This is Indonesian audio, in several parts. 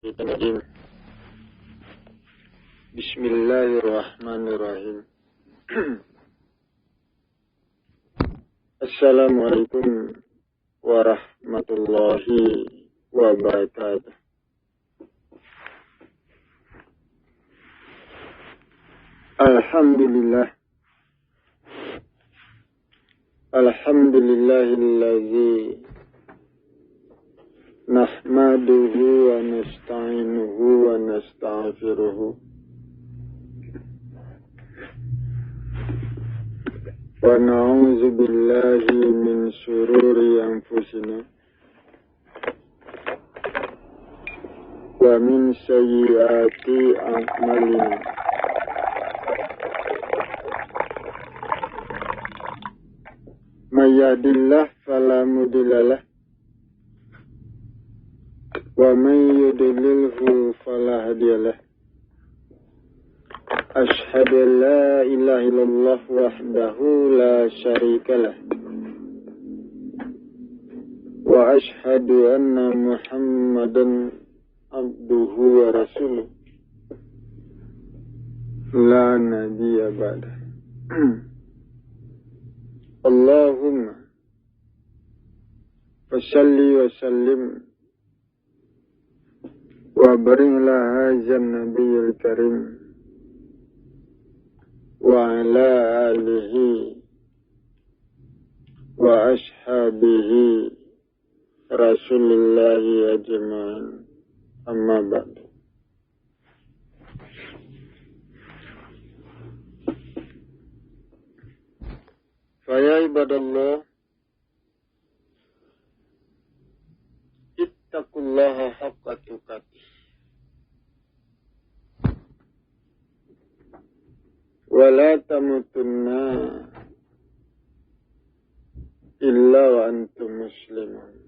Bismillahirrahmanirrahim. Bismillahirrahmanirrahim. Assalamualaikum warahmatullahi wabarakatuh. Alhamdulillah. Alhamdulillahillazi nahmaduhu wa nasta'inuhu wa nasta'afiruhu wa na'udzu billahi min syururi anfusina wa min sayyiati a'malina. May yahdihillahu fala mudilla lahu wa man yudlilhu fala hadiya lahu. Ashhadu an la ilaha illallah wahdahu la syarika lah wa ashhadu anna Muhammadan abduhu wa rasuluh la nabiyya ba'da. Allahumma fasalli wa sallim wa barik ala hadzal nabiyil karim wa ala alihi wa ashabihi rasulillahi ajma'in, amma ba'du. Faya ibadallah, ittaqullaha haqqa tuqatih wa la tamutunna illa wa antum muslimun.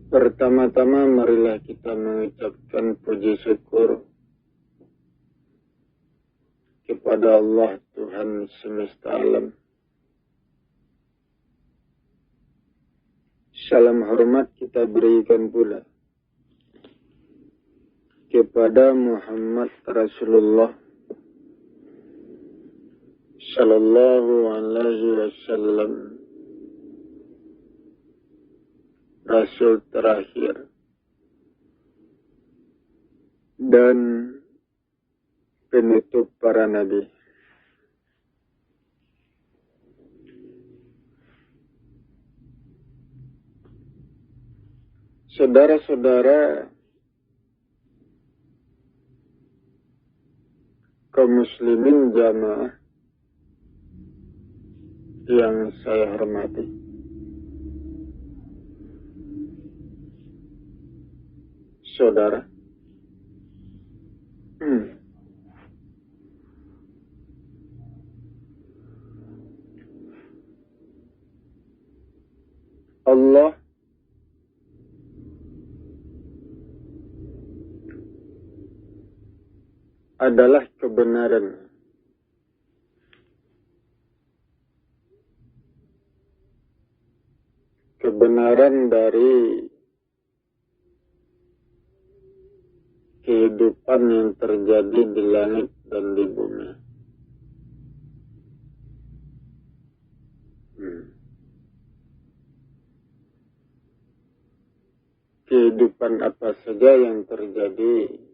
Pertama-tama marilah kita mengucapkan puji syukur kepada Allah Tuhan semesta alam. Salam hormat kita berikan pula kepada Muhammad Rasulullah sallallahu alaihi wasallam, Rasul terakhir dan penutup para nabi. Saudara-saudara kaum muslimin jamaah yang saya hormati, saudara, Allah adalah kebenaran. Kebenaran dari kehidupan yang terjadi di langit dan di bumi. Kehidupan apa saja yang terjadi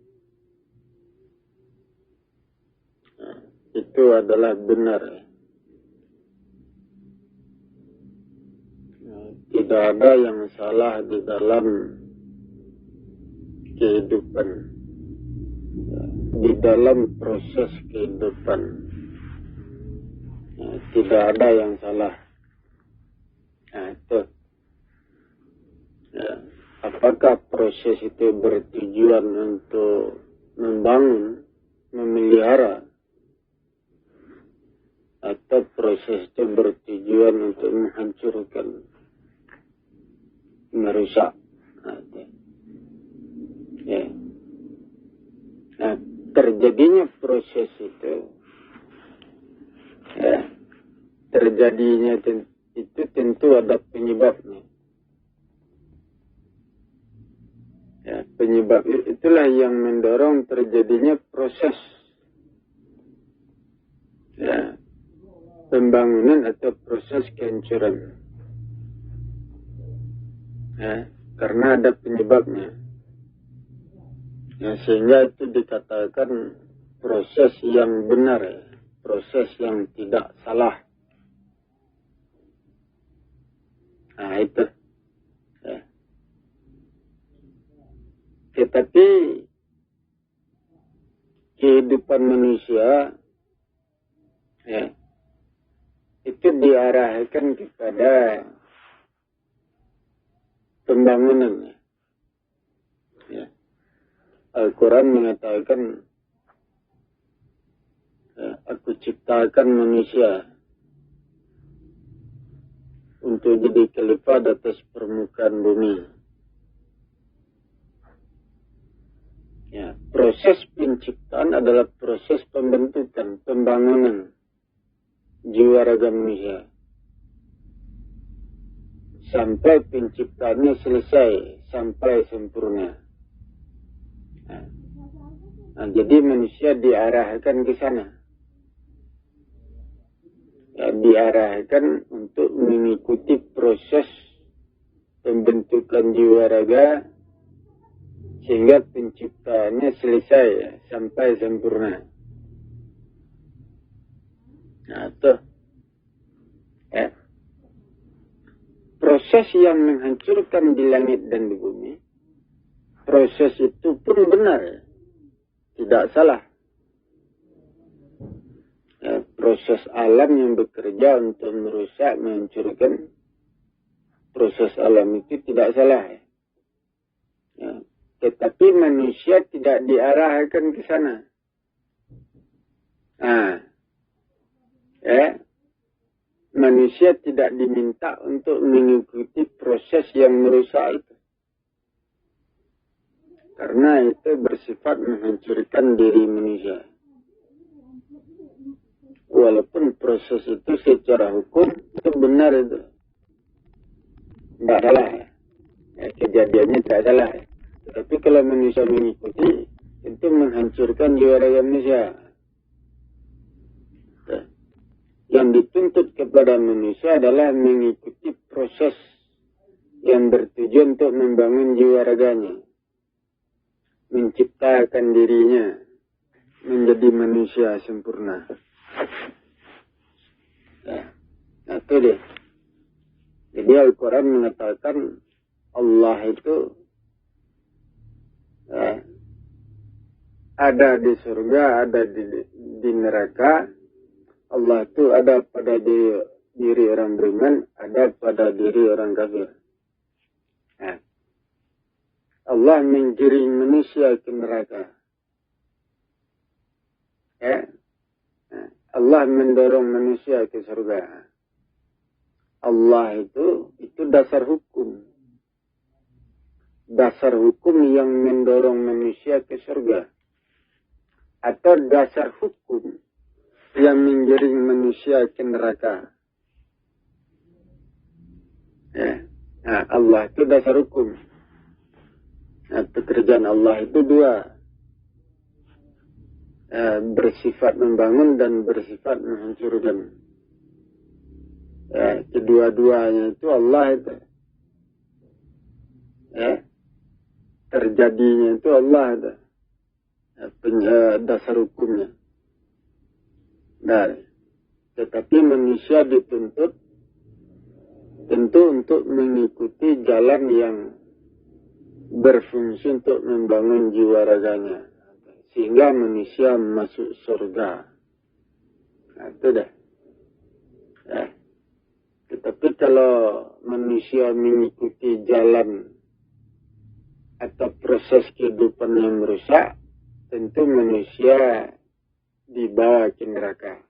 itu adalah benar. Tidak ada yang salah di dalam kehidupan, di dalam proses kehidupan. Tidak ada yang salah. Itu. Apakah proses itu bertujuan untuk membangun, memelihara, atau proses itu bertujuan untuk menghancurkan, merusak. Nah, terjadinya proses itu, terjadinya itu tentu ada penyebabnya. Ya, penyebab itulah yang mendorong terjadinya proses ya, pembangunan atau proses kehancuran. Ya, karena ada penyebabnya. Ya, sehingga itu dikatakan proses yang benar, ya, proses yang tidak salah. Nah, itu. Ya. Tetapi kehidupan manusia ya, itu diarahkan kepada pembangunan. Ya. Al-Quran mengatakan, ya, aku ciptakan manusia untuk jadi khalifah di atas permukaan bumi. Ya, proses penciptaan adalah proses pembentukan, pembangunan jiwa raga manusia. Sampai penciptaannya selesai, sampai sempurna. Nah, jadi manusia diarahkan ke sana. Ya, diarahkan untuk mengikuti proses pembentukan jiwa raga sehingga penciptaannya selesai ya, sampai sempurna. Nah, itu. Ya. Proses yang menghancurkan di langit dan di bumi, proses itu pun benar, ya. Tidak salah. Ya, proses alam yang bekerja untuk merusak, menghancurkan, proses alam itu tidak salah. Ya. Ya. Tetapi manusia tidak diarahkan ke sana. Nah, ya, manusia tidak diminta untuk mengikuti proses yang merusak itu. Karena itu bersifat menghancurkan diri manusia. Walaupun proses itu secara hukum itu benar itu. Tidak salah. Ya, kejadiannya tidak salah. Tapi kalau manusia mengikuti, itu menghancurkan jiwa raga manusia. Yang dituntut kepada manusia adalah mengikuti proses yang bertujuan untuk membangun jiwa raganya. Menciptakan dirinya menjadi manusia sempurna. Nah, itu dia. Jadi Al-Quran mengatakan Allah itu ada di surga, ada di neraka. Allah itu ada pada diri orang beriman, ada pada diri orang kafir. Nah, Allah mengiring manusia ke neraka. Ya. Nah, Allah mendorong manusia ke surga. Allah itu dasar hukum. Dasar hukum yang mendorong manusia ke surga. Atau dasar hukum yang mengiring manusia ke neraka. Ya. Nah, Allah itu dasar hukum. Nah, pekerjaan Allah itu dua. Bersifat membangun dan bersifat menghancurkan. Ya, kedua-duanya itu Allah itu. Ya. Terjadinya itu Allah itu. Dasar hukumnya. Nah, tetapi manusia dituntut tentu untuk mengikuti jalan yang berfungsi untuk membangun jiwa raganya. Sehingga manusia masuk surga. Nah, itu dah. Ya. Tetapi kalau manusia mengikuti jalan atau proses kehidupan yang merusak, tentu manusia dibawa ke neraka.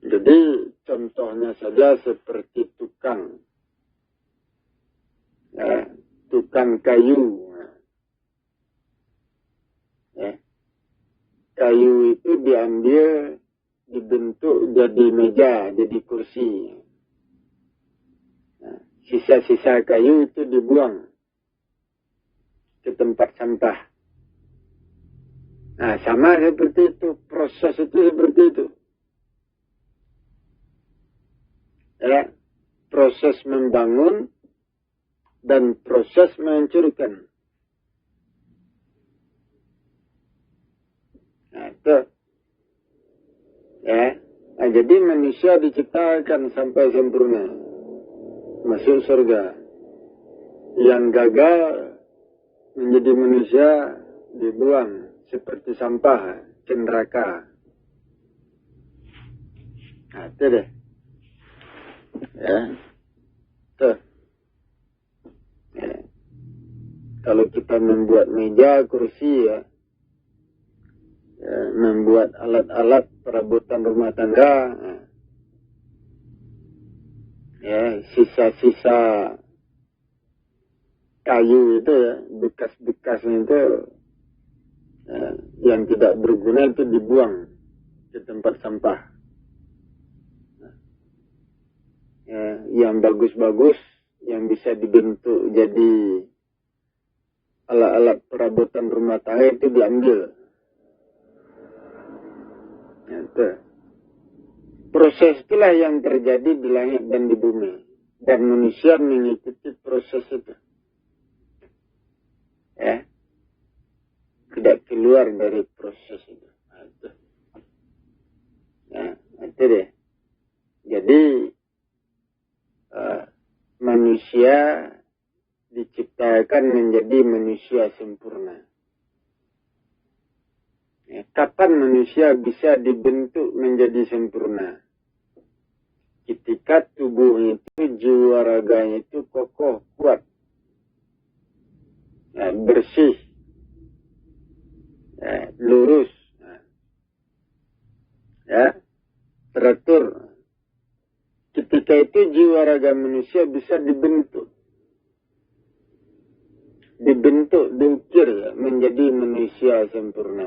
Jadi contohnya saja seperti tukang. Ya, tukang kayu. Ya. Kayu itu diambil dibentuk jadi meja, jadi kursi. Nah, sisa-sisa kayu itu dibuang ke tempat sampah. Nah, sama seperti itu, proses itu seperti itu. Ya, proses membangun dan proses menghancurkan. Nah, itu. Ya, nah, jadi manusia diciptakan sampai sempurna, masuk surga. Yang gagal menjadi manusia dibuang seperti sampah ke neraka. Nah, itu deh. Ya, tuh. Ya. Kalau kita membuat meja, kursi, ya, membuat alat-alat perabotan rumah tangga, ya, sisa-sisa kayu itu, ya, bekas-bekasnya itu, ya, yang tidak berguna itu dibuang ke tempat sampah. Ya, yang bagus-bagus, yang bisa dibentuk jadi alat-alat perabotan rumah tangga itu diambil. Ya, itu. Proses itulah yang terjadi di langit dan di bumi. Dan manusia mengikuti proses itu. Ya. Tidak keluar dari proses itu. Nah, itu. Nah, itu deh. Jadi, manusia diciptakan menjadi manusia sempurna. Ya, kapan manusia bisa dibentuk menjadi sempurna? Ketika tubuh itu, jiwa raganya itu kokoh, kuat, ya, bersih, ya, lurus, ya, teratur. Ketika itu jiwa raga manusia bisa dibentuk, diukir, ya, menjadi manusia sempurna.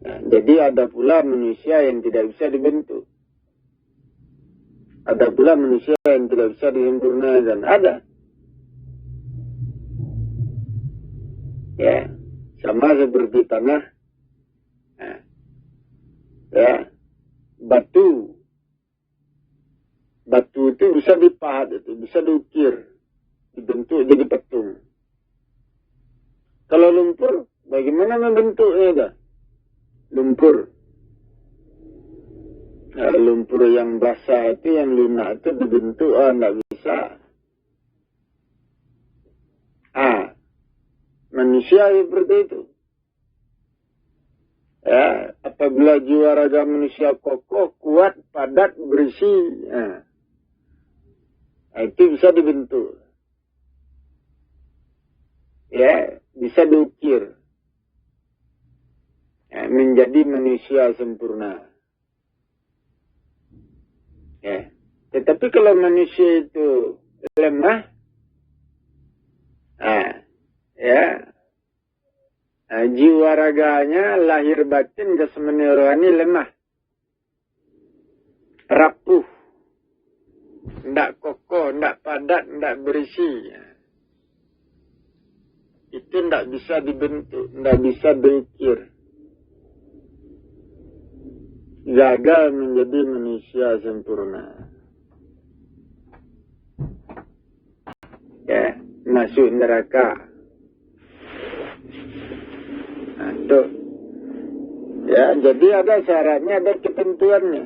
Nah, jadi ada pula manusia yang tidak bisa dibentuk. Ada pula manusia yang tidak bisa disempurnakan. Ada. Ya, sama seperti tanah. Nah, ya, batu. Batu itu bisa dipahat, itu bisa diukir, dibentuk jadi patung. Kalau lumpur, bagaimana membentuknya? Dah? Lumpur. Nah, lumpur yang basah itu, yang lunak itu dibentuk, tidak bisa. Manusia seperti itu. Ya, apabila jiwa raga manusia kokoh, kuat, padat, bersih, itu bisa dibentuk. Ya, bisa diukir. Ya, menjadi manusia sempurna. Ya. Tetapi kalau manusia itu lemah, ya, jiwa raganya, lahir batin, jasmani rohani lemah, rapuh, tidak kokoh, tidak padat, tidak berisi. Itu tidak bisa dibentuk, tidak bisa diukir. Gagal menjadi manusia sempurna. Ya, masuk neraka. Nah, itu. Ya, jadi ada syaratnya, ada ketentuannya.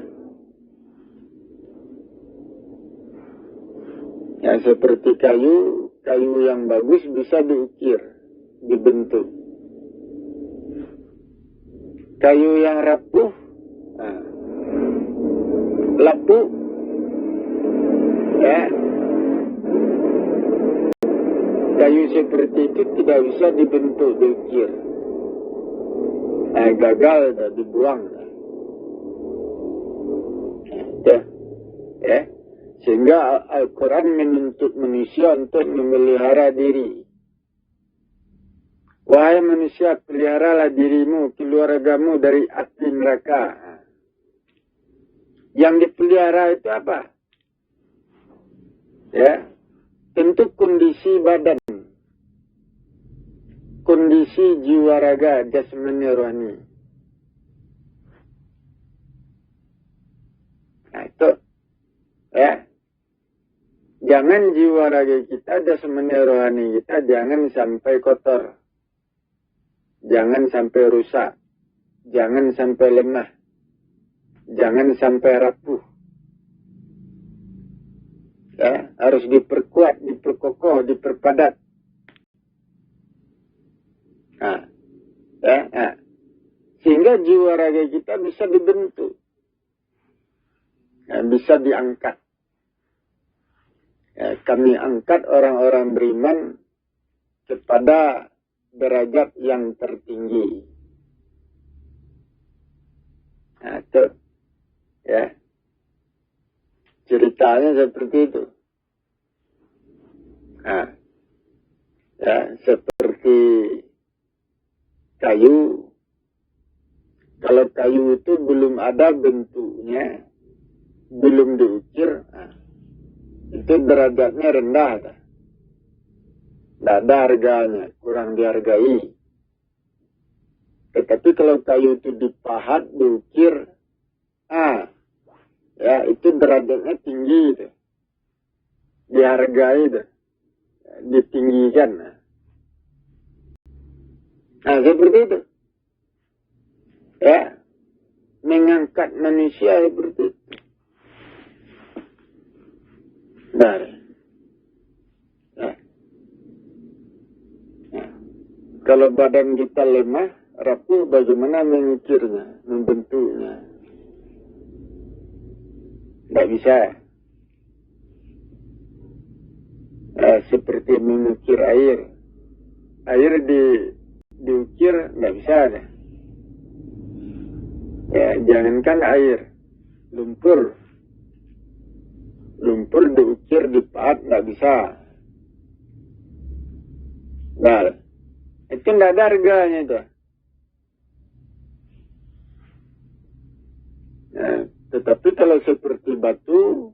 Ya, seperti kayu yang bagus bisa diukir, dibentuk. Kayu yang rapuh, lapuk, ya, kayu seperti itu tidak bisa dibentuk, diukir. Gagal, dah dibuang. Ya. Sehingga Al-Quran menuntut manusia untuk memelihara diri. Wahai manusia, peliharalah dirimu, keluargamu dari api neraka. Yang dipelihara itu apa? Ya, tentu kondisi badan, kondisi jiwa raga, jasmani rohani. Nah itu, ya. Jangan jiwa raga kita, jasmani rohani kita, jangan sampai kotor. Jangan sampai rusak. Jangan sampai lemah. Jangan sampai rapuh. Ya, harus diperkuat, diperkokoh, diperpadat. Nah, ya, nah. Sehingga jiwa raga kita bisa dibentuk. Ya, bisa diangkat. Ya, kami angkat orang-orang beriman kepada derajat yang tertinggi. Nah, itu. Ya. Ceritanya seperti itu. Nah, ya, seperti kayu. Kalau kayu itu belum ada bentuknya, belum diukir, nah, itu derajatnya rendah. Tidak ada harganya, kurang dihargai. Tetapi kalau kayu itu dipahat, diukir, ya itu derajatnya tinggi, itu. Dihargai, itu. Ditinggikan. Nah, seperti itu. Ya, mengangkat manusia seperti itu. Nah, ya. Ya. Kalau badan kita lemah, rapuh, bagaimana mengukirnya, membentuknya? Tidak bisa. Seperti mengukir air. Air diukir, tidak bisa. Ya, jangankan air. Lumpur. Lumpur diukir, dipahat, tidak bisa. Nah, itu tidak ada harganya itu. Nah, tetapi kalau seperti batu,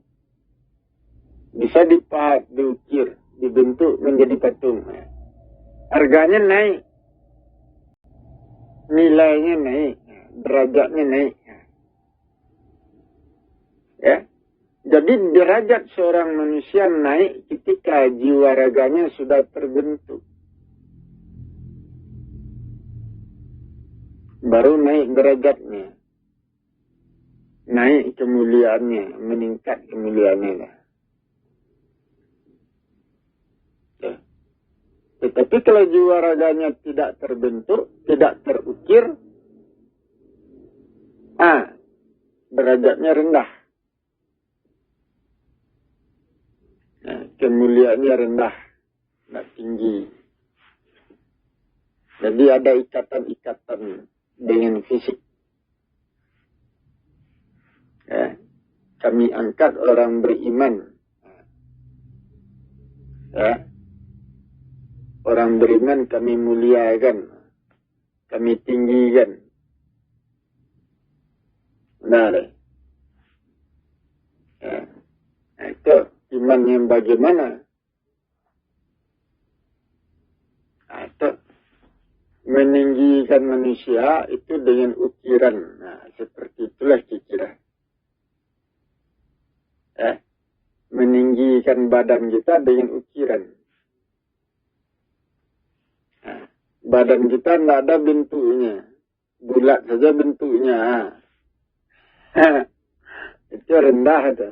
bisa dipahat, diukir, dibentuk menjadi patung. Harganya naik. Nilainya naik. Derajatnya naik. Ya. Jadi derajat seorang manusia naik ketika jiwa raganya sudah terbentuk. Baru naik derajatnya. Naik kemuliaannya, meningkat kemuliaannya. Ya. Tetapi kalau jiwa raganya tidak terbentuk, tidak terukir, derajatnya rendah. Nah, kemuliaannya rendah, tidak tinggi. Jadi ada ikatan-ikatan dengan fisik. Ya, kami angkat orang beriman. Ya, orang beriman kami muliakan, kami tinggikan. Benar. Ya. Nah, itu iman yang bagaimana? Atau meninggikan manusia itu dengan ukiran. Nah, seperti itulah kira-kira. Ya. Meninggikan badan kita dengan ukiran. Nah, badan kita tidak ada bentuknya. Bulat saja bentuknya. Itu rendah ada.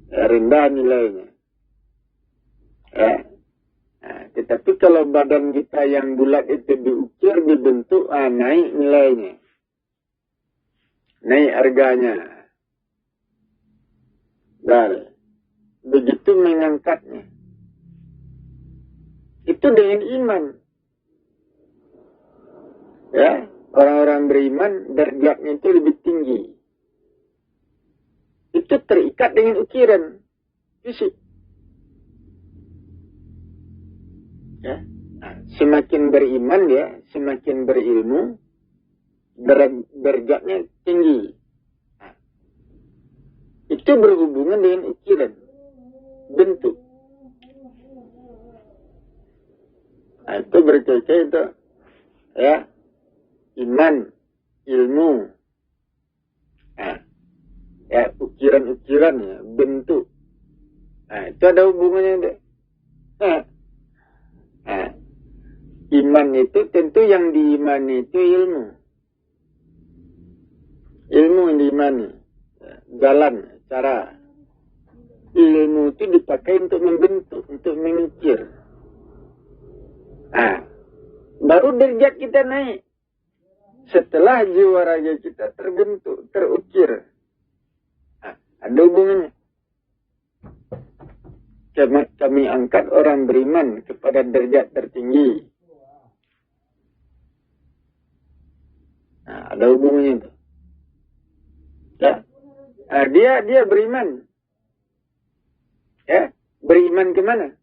Ya, rendah nilainya. Ya. Nah, tetapi kalau badan kita yang bulat itu diukir, dibentuk, naik nilainya. Naik harganya. Dan begitu mengangkatnya. Itu dengan iman. Ya, orang-orang beriman derajatnya itu lebih tinggi. Itu terikat dengan ukiran fisik. Ya. Nah, semakin beriman ya, semakin berilmu, derajatnya tinggi. Nah, itu berhubungan dengan ukiran, bentuk. Nah, itu berkaitan itu, ya, iman, ilmu, nah, ya, ukiran-ukiran, ya, bentuk. Nah, itu ada hubungannya itu. Nah, iman itu tentu yang diimani itu ilmu. Ilmu yang diimani, jalan, cara. Ilmu itu dipakai untuk membentuk, untuk mengukir. Nah, baru derajat kita naik. Setelah jiwa raga kita terbentuk, terukir. Nah, ada hubungannya. Kami angkat orang beriman kepada derajat tertinggi. Nah, ada hubungannya itu. Ya. Nah, dia beriman. Ya, beriman kemana?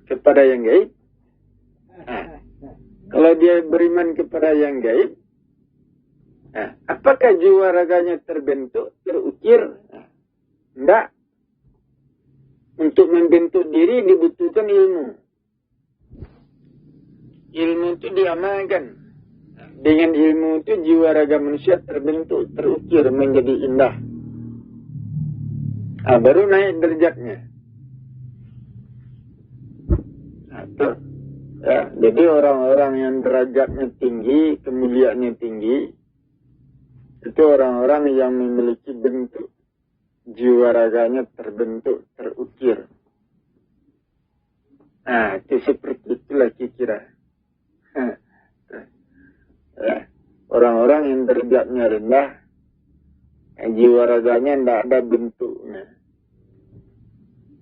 Kepada yang gaib. Nah, kalau dia beriman kepada yang gaib, nah, apakah jiwa raganya terbentuk, terukir? Nah, enggak. Untuk membentuk diri dibutuhkan ilmu. Ilmu itu diamalkan. Dengan ilmu itu jiwa raga manusia terbentuk, terukir, menjadi indah. Nah, baru naik derajatnya. Nah, ya, jadi orang-orang yang derajatnya tinggi, kemuliaannya tinggi, itu orang-orang yang memiliki bentuk. Jiwa raganya terbentuk, terukir. Nah, itu seperti itulah kira-kira. Ya, orang-orang yang derajatnya rendah, jiwa raganya tidak ada bentuknya,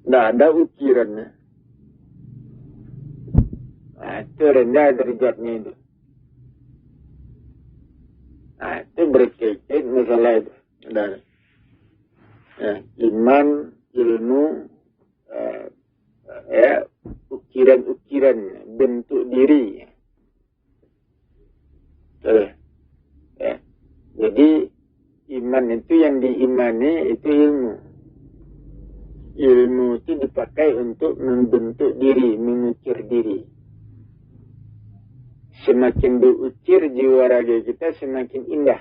tidak ada ukirannya. Nah, itu rendah derajatnya itu. Nah, itu berkaitan masalah itu. Ya, iman, ilmu, ya, ukiran-ukiran, bentuk diri. Ya. Jadi iman itu yang diimani itu ilmu. Ilmu itu dipakai untuk membentuk diri, mengukir diri. Semakin diukir jiwa raga kita semakin indah,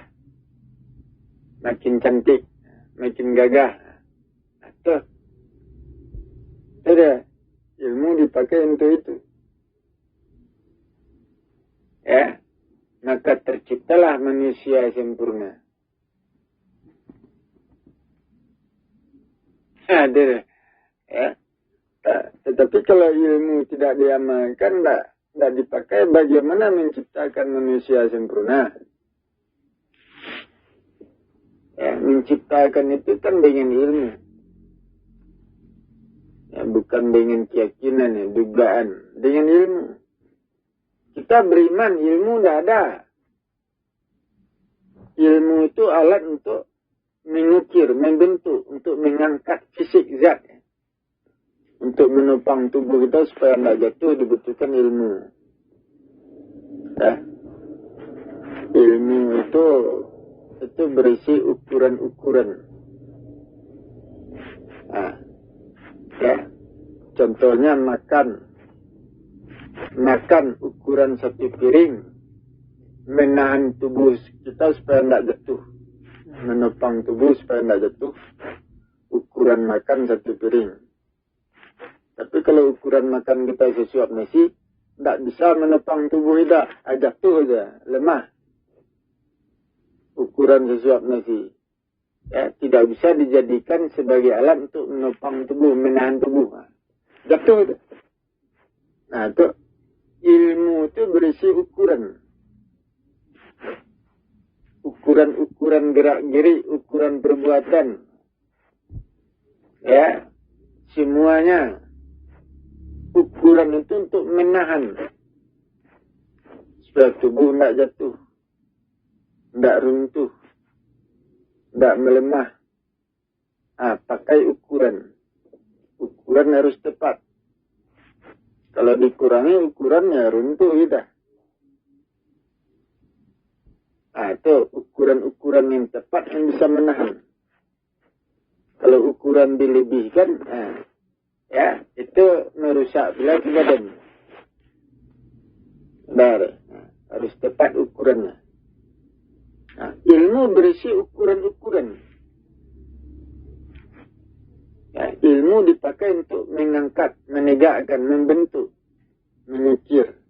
makin cantik, makin gagah. Atau ada ilmu dipakai untuk itu. Ya. Maka terciptalah manusia sempurna. Ada, ya. Tetapi kalau ilmu tidak diamalkan, tidak dipakai, bagaimana menciptakan manusia sempurna? Ya, menciptakan itu kan dengan ilmu. Ya, bukan dengan keyakinan, ya, dugaan. Dengan ilmu. Kita beriman, ilmu tidak ada. Ilmu itu alat untuk mengukir, membentuk, untuk mengangkat fisik zat. Untuk menopang tubuh kita supaya tidak jatuh dibutuhkan ilmu. Ya. Ilmu itu berisi ukuran-ukuran. Nah, ya. Contohnya makan ukuran satu piring, menahan tubuh kita supaya tidak jatuh, menopang tubuh supaya tidak jatuh, ukuran makan satu piring. Tapi kalau ukuran makan kita sesuap nasi, tidak bisa menopang tubuh kita, jatuh saja, lemah. Ukuran sesuap nasi, ya, tidak bisa dijadikan sebagai alat untuk menopang tubuh, menahan tubuh, jatuh itu. Nah, itu ilmu itu berisi ukuran. Ukuran gerak-gerik, ukuran perbuatan. Ya, semuanya. Ukuran itu untuk menahan. Supaya tubuh tidak jatuh. Tidak runtuh. Tidak melemah. Pakai ukuran. Ukuran harus tepat. Kalau dikurangi ukurannya runtuh kita. Itu ukuran-ukuran yang tepat yang bisa menahan. Kalau ukuran dilebihkan, itu merusak pula badan. Harus tepat ukurannya. Ilmu berisi ukuran-ukuran. Ilmu dipakai untuk mengangkat, menegakkan, membentuk, mengukir.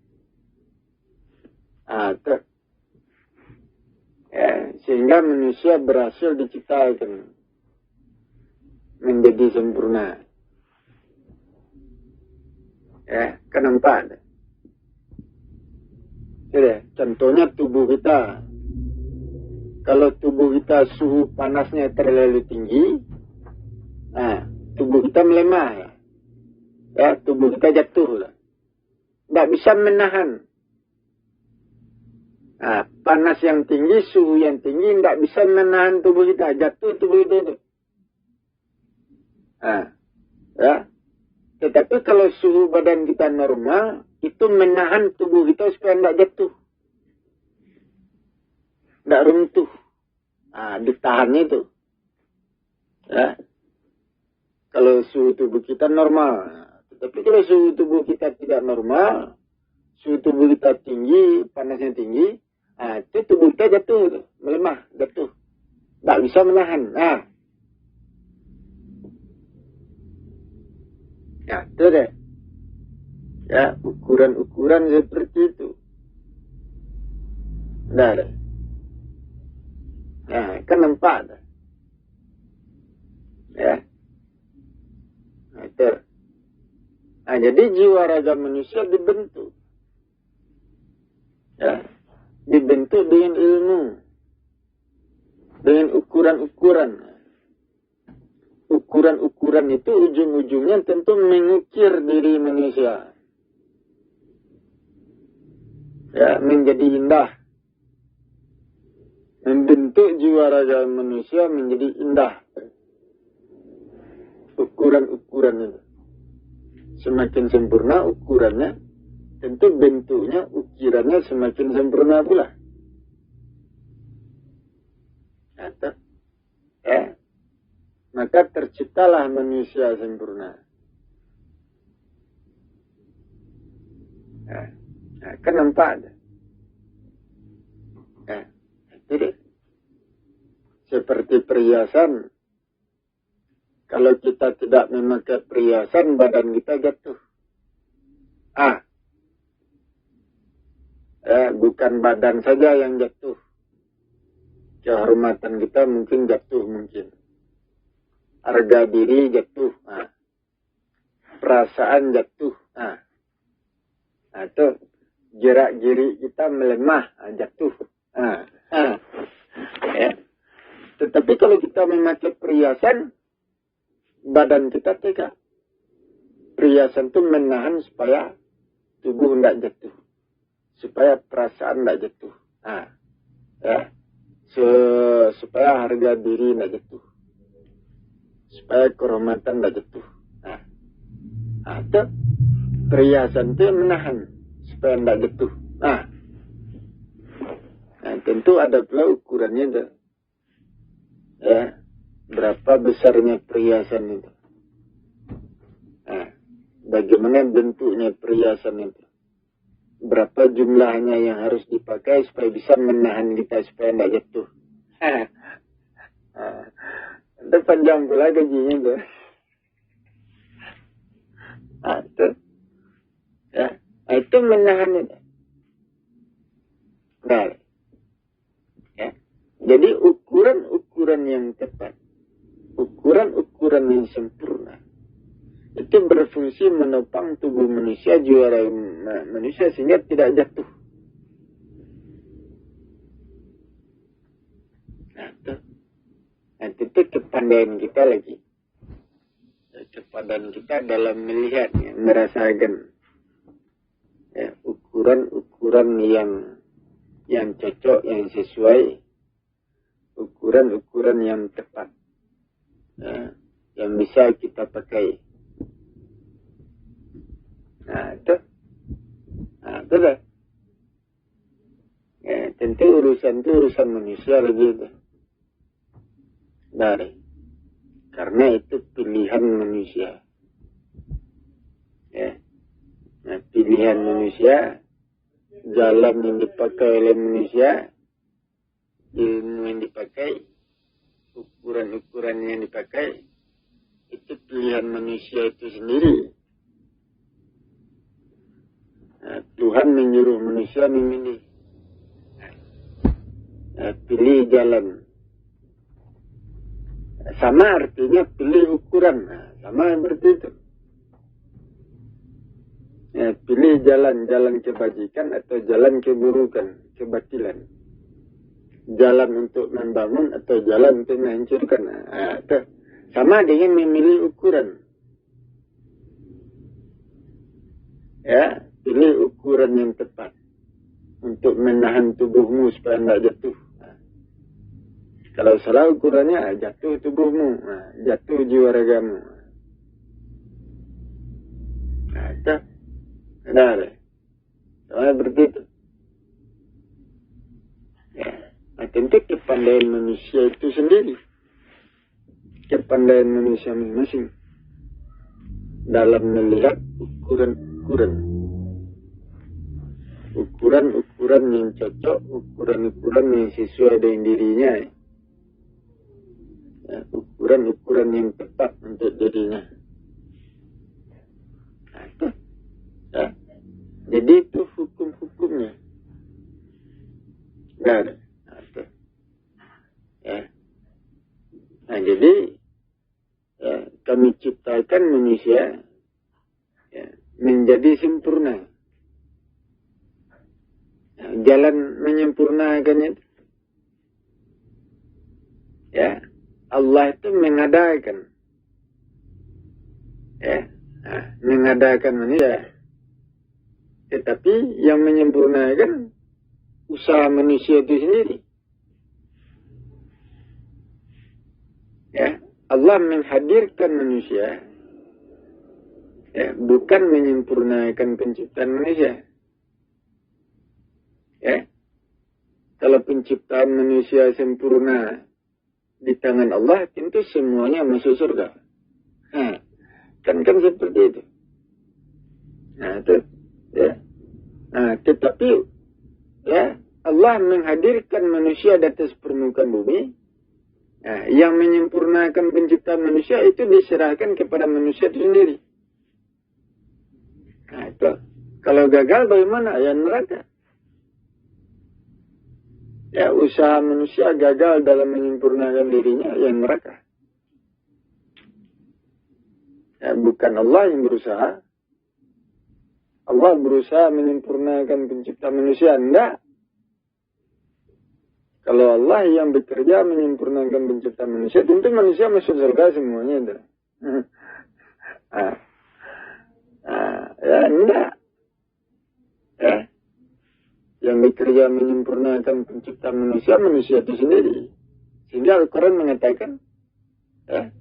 Sehingga manusia berhasil diciptakan menjadi sempurna. Kan nampak. Contohnya tubuh kita. Kalau tubuh kita suhu panasnya terlalu tinggi, tubuh kita melemah. Tubuh kita jatuh. Tidak bisa menahan. Panas yang tinggi, suhu yang tinggi, tidak bisa menahan tubuh kita. Jatuh tubuh itu. Tetapi kalau suhu badan kita normal, itu menahan tubuh kita supaya tidak jatuh. Tidak runtuh. Ditahan itu. Kalau suhu tubuh kita normal. Tetapi kalau suhu tubuh kita tidak normal, suhu tubuh kita tinggi, panasnya tinggi, itu tubuh kita jatuh, melemah, jatuh. Tak bisa menahan. Itu deh. Ukuran-ukuran seperti itu. Kan nampak dah. Itu. Jadi jiwa raga manusia dibentuk. Dibentuk dengan ilmu, dengan ukuran-ukuran. Ukuran-ukuran itu ujung-ujungnya tentu mengukir diri manusia. Menjadi indah. Membentuk jiwa raga manusia menjadi indah. Ukuran-ukuran itu. Semakin sempurna ukurannya, tentu bentuknya, ukirannya semakin sempurna pula. Maka terciptalah manusia sempurna. Kan nampak. Jadi, seperti perhiasan. Kalau kita tidak memakai perhiasan, badan kita jatuh. Bukan badan saja yang jatuh. Kehormatan kita mungkin jatuh mungkin. Harga diri jatuh. Perasaan jatuh. Itu gerak-geri kita melemah, jatuh. Tetapi kalau kita memakai perhiasan, badan kita tegak. Perhiasan itu menahan supaya tubuh tidak jatuh. Supaya perasaan tidak jatuh. Supaya harga diri tidak jatuh. Supaya kehormatan tidak jatuh. Itu perhiasan itu menahan supaya tidak jatuh. Tentu ada pula ukurannya itu. Berapa besarnya perhiasan itu. Bagaimana bentuknya perhiasan itu. Berapa jumlahnya yang harus dipakai supaya bisa menahan kita supaya tidak jatuh. Itu panjang pula gajinya itu. Itu menahan itu. Jadi ukuran-ukuran yang tepat, ukuran-ukuran yang sempurna, itu berfungsi menopang tubuh manusia, jiwa manusia sehingga tidak jatuh. Itu kepandaian kita lagi. Kepandaian kita dalam melihat, merasakan ukuran-ukuran yang cocok, yang sesuai, ukuran-ukuran yang tepat, yang bisa kita pakai. Itu dah. Ya, tentu urusan itu urusan manusia begitu. Dari. Karena itu pilihan manusia. Ya. Nah, pilihan manusia, jalan yang dipakai oleh manusia, ilmu yang dipakai, ukuran-ukuran yang dipakai, itu pilihan manusia itu sendiri. Nah, Tuhan menyuruh manusia memilih. Nah, pilih jalan. Sama artinya pilih ukuran. Nah, sama seperti itu. Ya, pilih jalan kebajikan atau jalan keburukan, kebatilan. Jalan untuk membangun atau jalan untuk menghancurkan. Nah, itu sama dengan memilih ukuran. Ya, pilih ukuran yang tepat untuk menahan tubuhmu supaya tidak jatuh. Nah, kalau salah ukurannya, jatuh tubuhmu, nah, jatuh jiwa ragamu. Nah, itu benar. Sama seperti itu. Ya, nah, tentu kepandaian manusia itu sendiri. Kepandaian manusia masing-masing dalam melihat ukuran yang cocok, ukuran yang sesuai dengan dirinya, ya, ukuran yang tepat untuk dirinya. Nah, itu, ya. Jadi itu hukum-hukumnya. Nah, itu. Ya. Nah, jadi ya, kami ciptakan manusia ya, menjadi sempurna. Jalan menyempurnakannya itu. Ya, Allah itu mengadakan. Ya, nah, mengadakan manusia. Tetapi yang menyempurnakan usaha manusia itu sendiri. Ya, Allah menghadirkan manusia. Ya, bukan menyempurnakan penciptaan manusia. Ya, kalau penciptaan manusia sempurna di tangan Allah, tentu semuanya masuk surga. Nah, kan seperti itu. Nah, itu, ya. Nah, tetapi ya Allah menghadirkan manusia di atas permukaan bumi. Nah, yang menyempurnakan penciptaan manusia itu diserahkan kepada manusia itu sendiri. Nah, itu. Kalau gagal bagaimana? Ya neraka. Ya, usaha manusia gagal dalam menyempurnakan dirinya, yang neraka. Ya, bukan Allah yang berusaha. Allah berusaha menyempurnakan pencipta manusia. Enggak. Kalau Allah yang bekerja menyempurnakan pencipta manusia, tentu manusia masuk surga semuanya. Ya, enggak. Ya. Yang bekerja menyempurnakan pencipta manusia itu sendiri. Sehingga Al-Quran mengatakan, ya,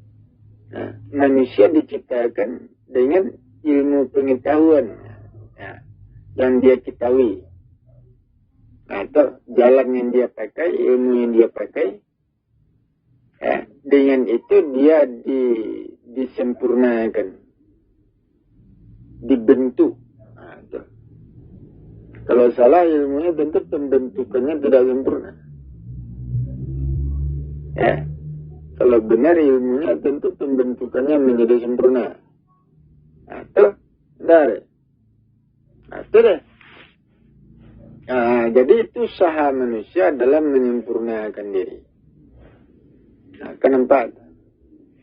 manusia diciptakan dengan ilmu pengetahuan ya, yang dia ketahui. Nah, itu jalan yang dia pakai, ilmu yang dia pakai, ya, dengan itu dia disempurnakan, dibentuk. Kalau salah ilmunya tentu pembentukannya tidak sempurna. Ya. Kalau benar ilmunya tentu pembentukannya menjadi sempurna. Nah, itu benar. Nah, itu deh. Nah, jadi itu usaha manusia dalam menyempurnakan diri. Nah, kenapa?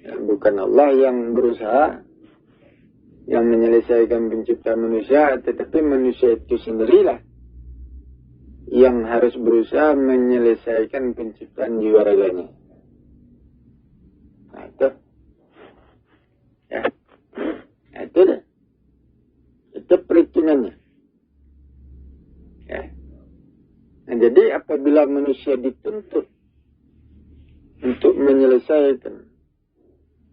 Ya, bukan Allah yang berusaha yang menyelesaikan penciptaan manusia, tetapi manusia itu sendirilah yang harus berusaha menyelesaikan penciptaan jiwa raganya. Nah, itu. Ya. Nah, itu deh. Itu perhitungannya. Ya. Nah, jadi apabila manusia dituntut untuk menyelesaikan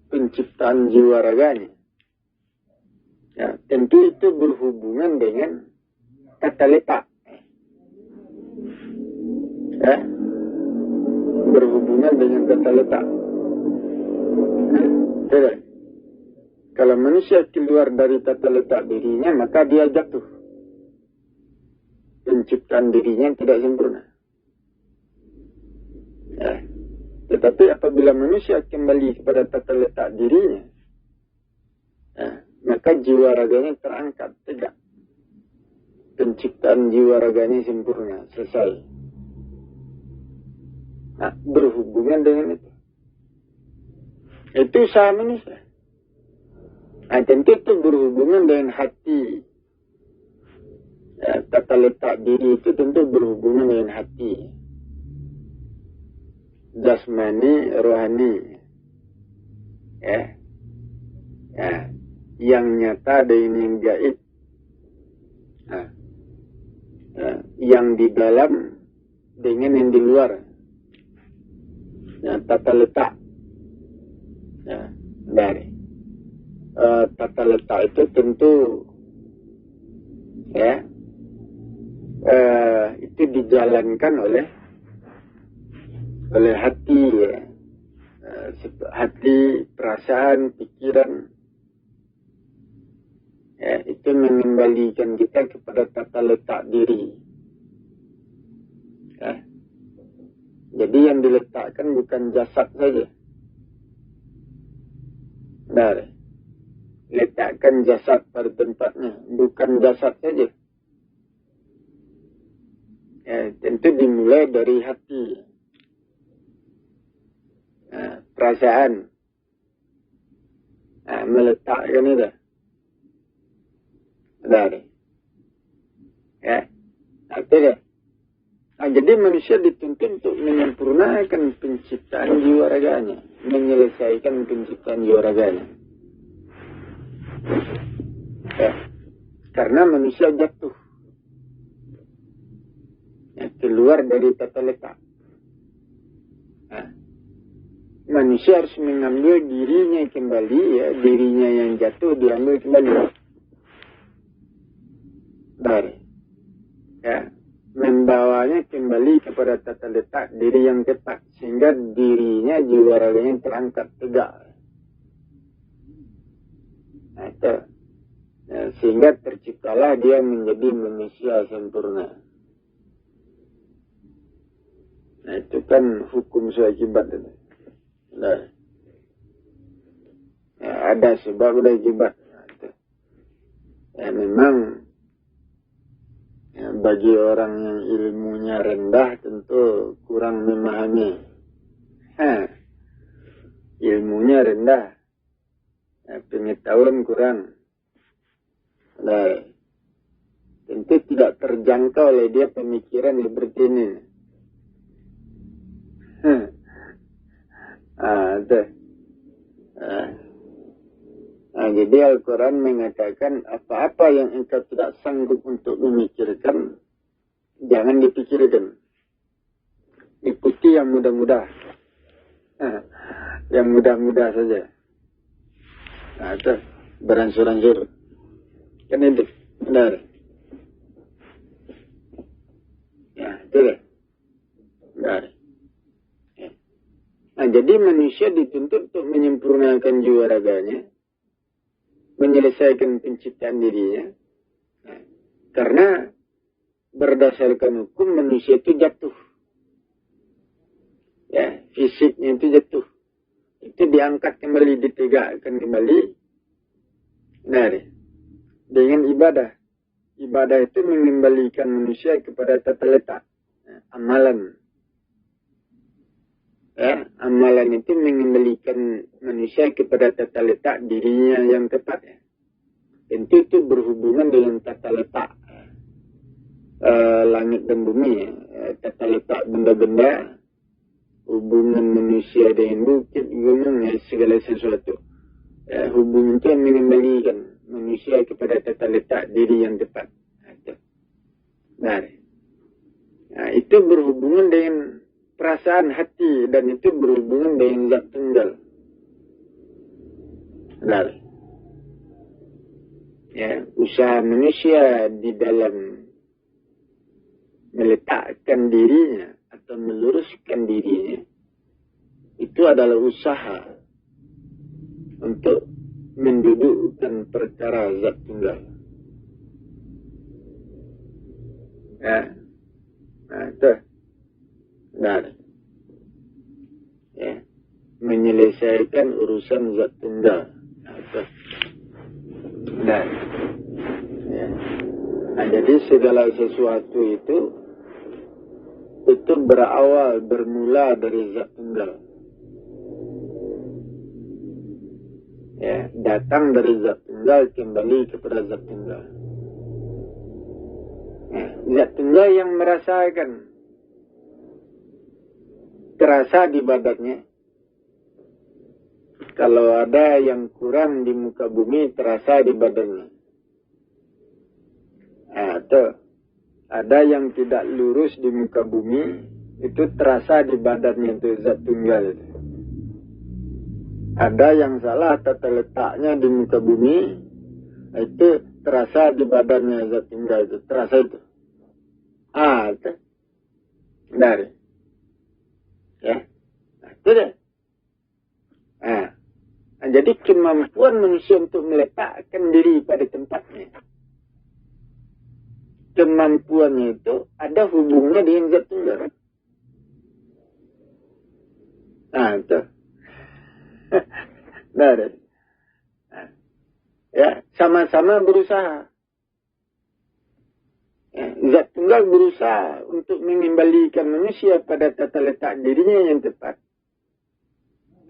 penciptaan jiwa raganya, ya, tentu itu berhubungan dengan kata letak. berhubungan dengan tata letak. Tidak. Kalau manusia keluar dari tata letak dirinya, maka dia jatuh. Penciptaan dirinya tidak sempurna. Tetapi apabila manusia kembali kepada tata letak dirinya, maka jiwa raganya terangkat, tegak. Penciptaan jiwa raganya sempurna, selesai. Nah, berhubungan dengan itu. Itu usaha manusia. Nah, tentu itu berhubungan dengan hati. Tata letak diri itu tentu berhubungan dengan hati. Jasmani, rohani. Yang nyata dengan yang gaib. Yang di dalam dengan yang di luar. Tata letak. Dari tata letak itu tentu itu dijalankan oleh hati, hati, perasaan, pikiran, itu mengembalikan kita kepada tata letak diri. Jadi yang diletakkan bukan jasad saja. Benar. Letakkan jasad pada tempatnya, bukan jasad saja. Tentu dimulai dari hati, perasaan, meletakkan itu. Benar. Tidak. Jadi manusia dituntut untuk menyempurnakan penciptaan jiwa raganya, menyelesaikan penciptaan jiwa raganya. Karena manusia jatuh, keluar dari tata letak. Manusia harus mengambil dirinya kembali, dirinya yang jatuh diambil kembali. Dari, membawanya kembali kepada tata letak diri yang tepat, sehingga dirinya, jiwa raganya terangkat tegak. Sehingga terciptalah dia menjadi manusia sempurna. Itu kan hukum seakibat. Ada sebab ada akibat. Memang bagi orang yang ilmunya rendah tentu kurang memahami. Ilmunya rendah, pengetahuan kurang. Tentu tidak terjangkau oleh dia pemikiran seperti ini. Jadi Al-Quran mengatakan apa-apa yang engkau tidak sanggup untuk memikirkan, jangan dipikirkan. Ikuti yang mudah-mudah. Yang mudah-mudah saja. Itu beransur-ansur. Kan itu benar. Itu lah. Benar. Jadi manusia dituntut untuk menyempurnakan jiwa raganya, menyelesaikan penciptaan dirinya. Karena berdasarkan hukum manusia itu jatuh. Fisiknya itu jatuh. Itu diangkat kembali, ditegakkan kembali. Benar. Dengan ibadah. Ibadah itu mengembalikan manusia kepada tata letak. Amalan. Amalan itu mengembalikan manusia kepada tata letak dirinya yang tepat. Tentu itu berhubungan dengan tata letak langit dan bumi. Tata letak benda-benda, hubungan manusia dengan bukit, gunung, segala sesuatu. Hubungan itu mengembalikan manusia kepada tata letak diri yang tepat. Itu berhubungan dengan perasaan hati, dan itu berhubungan dengan zat tunggal. Usaha manusia di dalam meletakkan dirinya atau meluruskan dirinya, itu adalah usaha untuk mendudukkan perkara zat tunggal. Ya, nah itu, benar. Ya, menyelesaikan urusan zat tunggal. Nah, itu, benar. Ya. Nah, jadi segala sesuatu itu berawal, bermula dari zat tunggal. Ya, datang dari zat tunggal, kembali kepada zat tunggal. Ya, zat tunggal yang merasakan, terasa di badannya. Kalau ada yang kurang di muka bumi, terasa di badannya. Atau ada yang tidak lurus di muka bumi, itu terasa di badannya, itu zat tunggal itu. Ada yang salah tata letaknya di muka bumi, itu terasa di badannya zat tunggal itu, terasa itu. Itu dari. Ya, itu deh. Jadi kemampuan manusia untuk meletakkan diri pada tempatnya, kemampuannya itu ada hubungannya dengan zat tunggal. Itu. Nah, ya, sama-sama berusaha. Ya, zat tunggal berusaha untuk mengembalikan manusia pada tata letak dirinya yang tepat.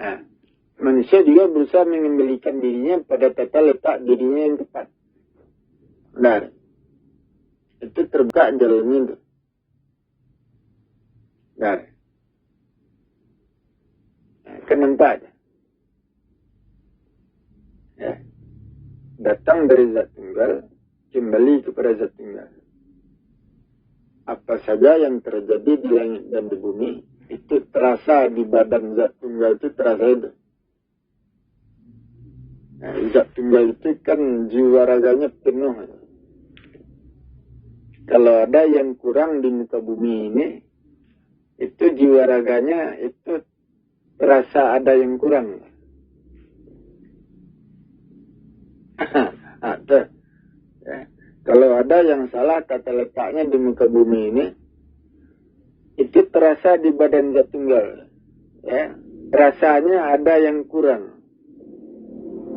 Nah, manusia juga berusaha mengembalikan dirinya pada tata letak dirinya yang tepat. Benar. Itu terbuka jalannya itu. Benar. Nah, kenapa? Ya. Datang dari zat tunggal, kembali kepada zat tunggal. Apa saja yang terjadi di langit dan di bumi, itu terasa di badan zat tunggal, itu terasa itu. Nah, zat tunggal itu kan jiwa raganya penuh. Kalau ada yang kurang di muka bumi ini, itu jiwa raganya itu terasa ada yang kurang. Ya. Kalau ada yang salah tata letaknya di muka bumi ini, itu terasa di badan zat tunggal. Ya. Rasanya ada yang kurang,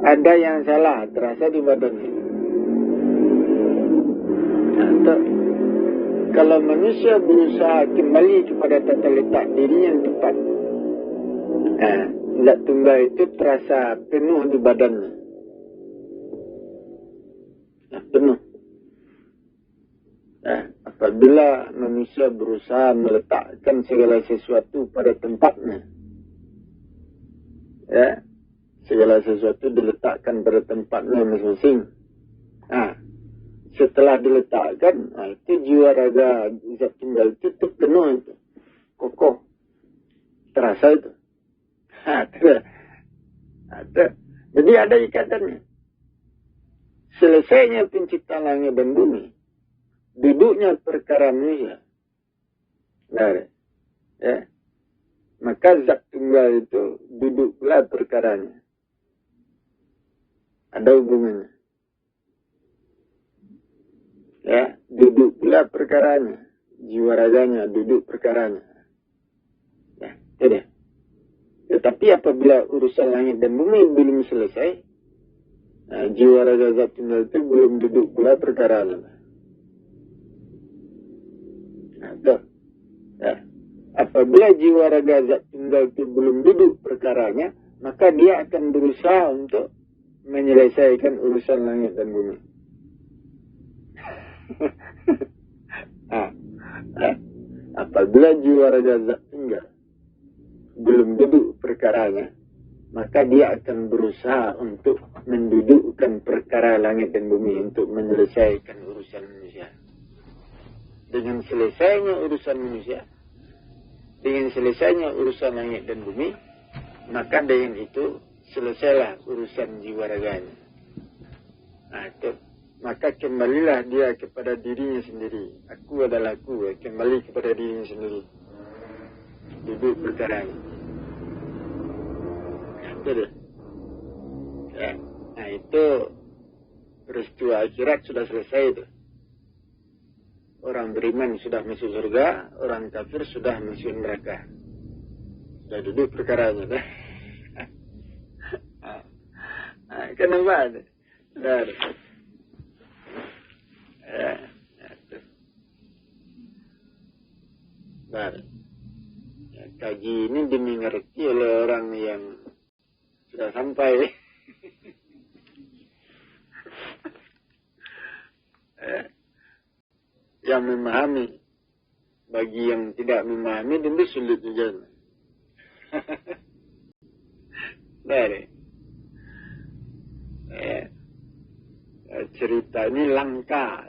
ada yang salah terasa di badannya. Kalau manusia berusaha kembali kepada tata letak diri yang tepat, zat tunggal itu terasa penuh di badannya. Penuh. Apabila manusia berusaha meletakkan segala sesuatu pada tempatnya, ya, segala sesuatu diletakkan pada tempatnya masing-masing. Setelah diletakkan, itu jiwa raga zat tunggal itu penuh, itu kokoh, terasa itu. Ada. Jadi ada ikatannya. Selesainya penciptaan langit dan bumi, duduknya perkara manusia. Nah, ya. Maka zat tunggal itu duduk pula perkaranya. Ada hubungannya. Ya, duduk pula perkaranya. Jiwa raganya duduk perkaranya. Ya, tidak. Tetapi apabila urusan langit dan bumi belum selesai, jiwa raga zat tunggal itu belum duduk pula perkaranya. Ya. Apabila jiwa raga zat tunggal itu belum duduk perkaranya, maka dia akan berusaha untuk menyelesaikan urusan langit dan bumi. Apabila jiwa raga zat tunggal belum duduk perkaranya, maka dia akan berusaha untuk mendudukkan perkara langit dan bumi untuk menyelesaikan urusan manusia. Dengan selesainya urusan manusia, dengan selesainya urusan langit dan bumi, maka dengan itu selesailah urusan jiwa raganya. Maka kembalilah dia kepada dirinya sendiri. Aku adalah aku, kembali kepada dirinya sendiri. duduk perkaranya. Itu deh. Ya. Nah itu peristiwa akhirat sudah selesai itu. Orang beriman sudah masuk surga, orang kafir sudah masuk neraka. Sudah duduk perkaranya dah. Kenapa ada? Kaji ini dimengerti oleh orang yang sudah sampai. Yang memahami. Bagi yang tidak memahami tentu sulit juga. Cerita ini langka.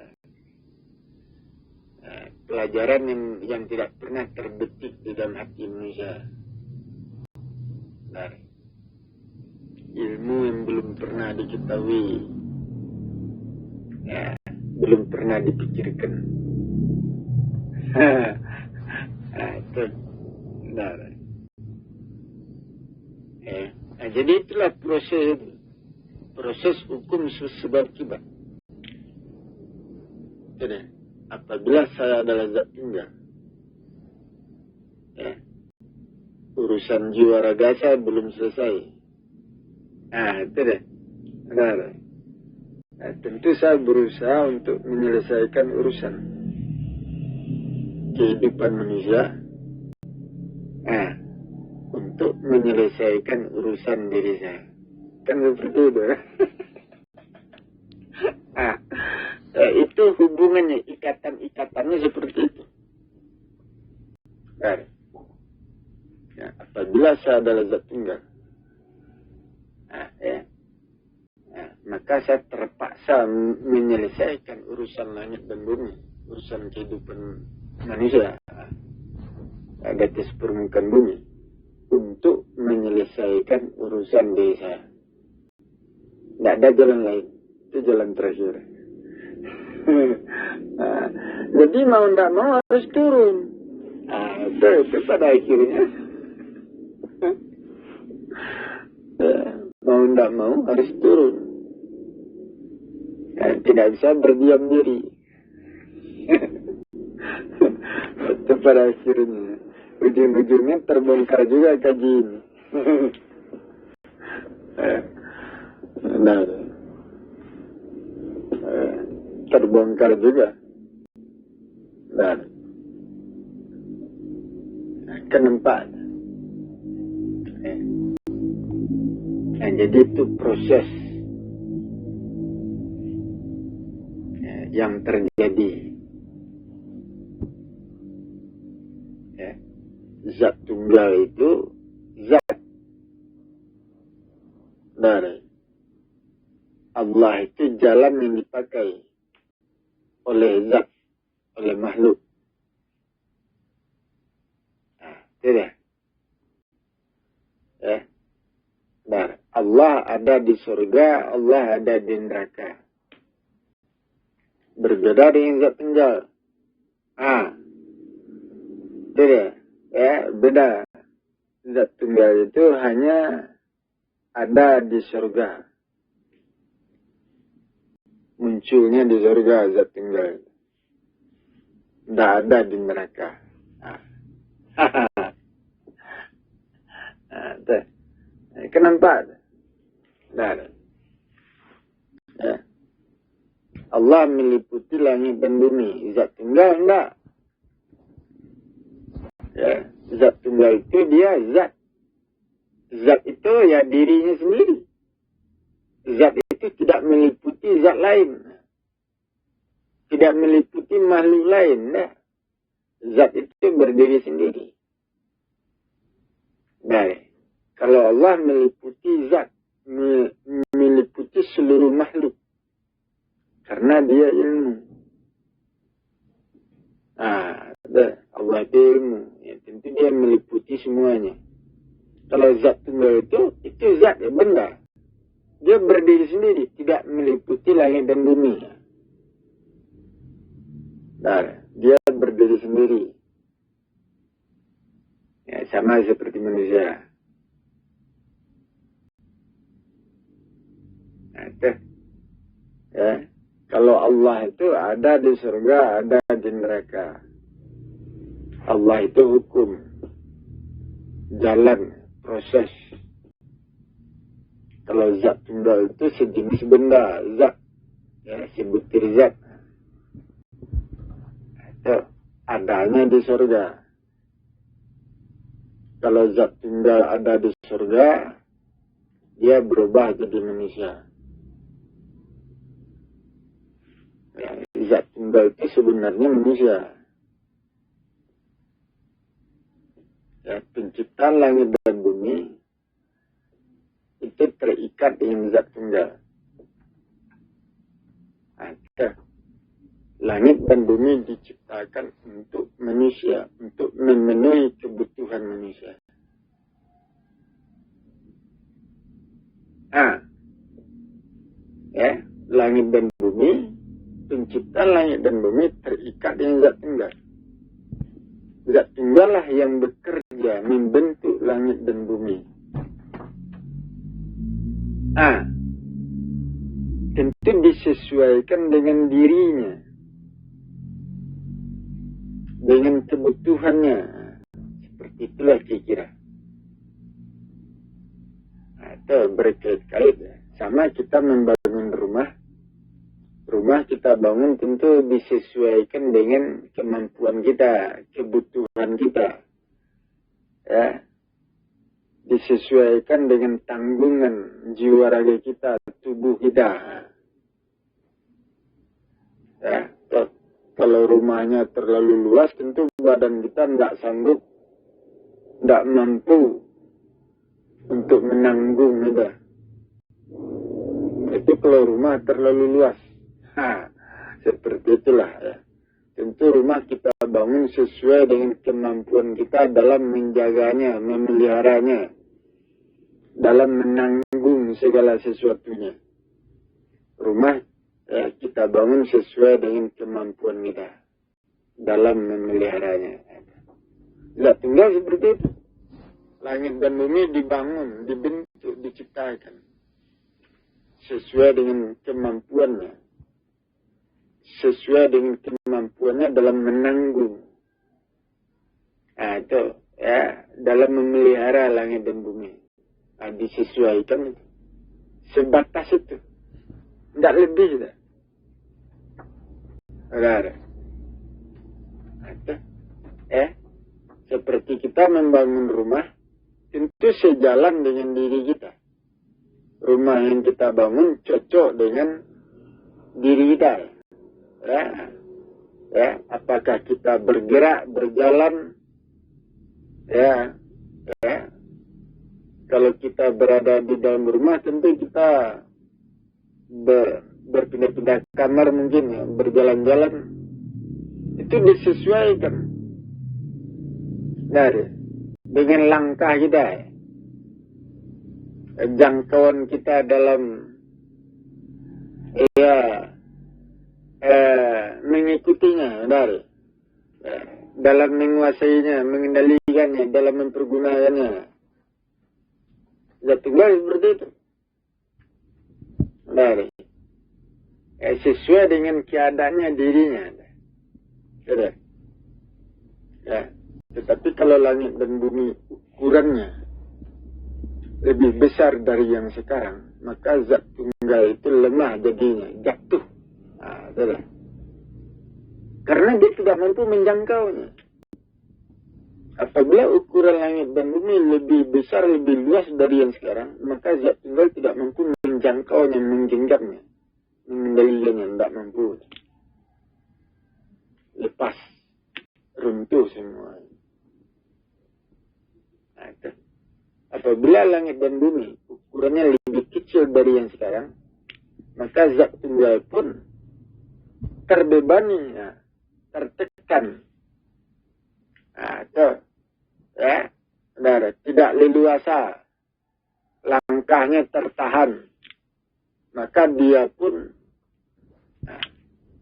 Pelajaran yang tidak pernah terbetik di dalam hati manusia. Ilmu yang belum pernah diketahui. Belum pernah dipikirkan. Itu benar. Jadi itulah proses hukum sebab akibat. Jadi, apabila saya adalah zat tunggal, urusan jiwa raga saya belum selesai. Itu deh. Benar. Tentu saya berusaha untuk menyelesaikan urusan kehidupan manusia. Untuk menyelesaikan urusan diri saya. Kan seperti itu. Itu hubungannya, ikatan-ikatannya seperti itu. Apabila saya adalah zat tunggal, maka saya terpaksa menyelesaikan urusan langit dan bumi, urusan kehidupan manusia di atas permukaan bumi, untuk menyelesaikan urusan diri saya. Tidak ada jalan lain, itu jalan terakhir. Jadi mau tidak mau harus turun. Itu pada akhirnya. Mau tidak mau harus turun. Tidak bisa berdiam diri. Itu pada akhirnya. Ujung-ujungnya terbongkar juga kaji ini. Terbongkar juga. Kenapa? Jadi itu proses yang terjadi. Zat tunggal itu zat. Allah itu jalan yang dipakai oleh zat, oleh makhluk. Tidak. Allah ada di surga, Allah ada di neraka. Berbeda dengan zat tunggal. Tidak. Beda. Zat tunggal itu hanya ada di surga. Munculnya di surga zat tunggal. Tidak ada di neraka. Kenapa? Allah meliputi langit dan bumi. Zat tunggal enggak. Zat tunggal itu dia zat. Zat itu ya dirinya sendiri. Zat itu tidak meliputi zat lain. Tidak meliputi makhluk lain. Enggak. Zat itu berdiri sendiri. Kalau Allah meliputi zat, meliputi seluruh makhluk. Karena dia ilmu. Allah itu ilmu. Tentu dia meliputi semuanya. Kalau zat tunggal itu zat ya benda. Dia berdiri sendiri, tidak meliputi langit dan bumi. Dia berdiri sendiri. Ya, sama seperti manusia. Nah, itu. Ya. Kalau Allah itu ada di surga, ada di neraka. Allah itu hukum, jalan, proses. Kalau zat tunggal itu sejenis benda, zat. Ya, sebutir zat. Itu adanya di surga. Kalau zat tunggal ada di surga, dia berubah jadi manusia. Ya, zat tunggal itu sebenarnya manusia. Ya, penciptaan langit dan bumi itu terikat dengan zat tunggal. Nah, langit dan bumi diciptakan untuk manusia, untuk memenuhi kebutuhan manusia. Ya, langit dan bumi, penciptaan langit dan bumi terikat dengan zat tunggal. Zat tunggal lah yang bekerja membentuk langit dan bumi. Tentu disesuaikan dengan dirinya, dengan kebutuhannya. Seperti itulah kira-kira. Atau berkait-kait. Sama kita membangun rumah. Rumah kita bangun tentu disesuaikan dengan kemampuan kita, kebutuhan kita. Ya. Disesuaikan dengan tanggungan jiwa raga kita, tubuh kita. Ya. Kalau rumahnya terlalu luas, tentu badan kita tidak sanggup, tidak mampu untuk menanggung itu. Itu kalau rumah terlalu luas. Seperti itulah ya. Tentu rumah kita bangun sesuai dengan kemampuan kita dalam menjaganya, memeliharanya, dalam menanggung segala sesuatunya. Rumah ya, kita bangun sesuai dengan kemampuan kita dalam memeliharanya. Zat tunggal seperti itu. Langit dan bumi dibangun, dibentuk, diciptakan sesuai dengan kemampuannya. Sesuai dengan kemampuannya dalam menanggung. Itu ya, dalam memelihara langit dan bumi. Disesuaikan itu. Sebatas itu. Tidak lebih. Ada. Seperti kita membangun rumah, tentu sejalan dengan diri kita. Rumah yang kita bangun cocok dengan diri kita. Ya, apakah kita bergerak, berjalan, ya. Kalau kita berada di dalam rumah, tentu kita berpindah-pindah kamar mungkin, ya, berjalan-jalan, itu disesuaikan dengan langkah kita, ya. Jangkauan kita dalam mengikutinya, dalam menguasainya, mengendalikannya, dalam mempergunakannya. Zat tunggal seperti itu. Sesuai dengan keadaannya dirinya. Ya. Tetapi kalau langit dan bumi ukurannya lebih besar dari yang sekarang, maka zat tunggal itu lemah jadinya, jatuh. Karena dia tidak mampu menjangkaunya. Apabila ukuran langit dan bumi lebih besar, lebih luas dari yang sekarang, maka zat tunggal tidak mampu menjangkaunya, menggenggamnya, mengendalikannya, tidak mampu. Lepas, runtuh semua. Apabila langit dan bumi ukurannya lebih kecil dari yang sekarang, maka zat tunggal pun terbebani, tertekan, tidak leluasa, langkahnya tertahan, maka dia pun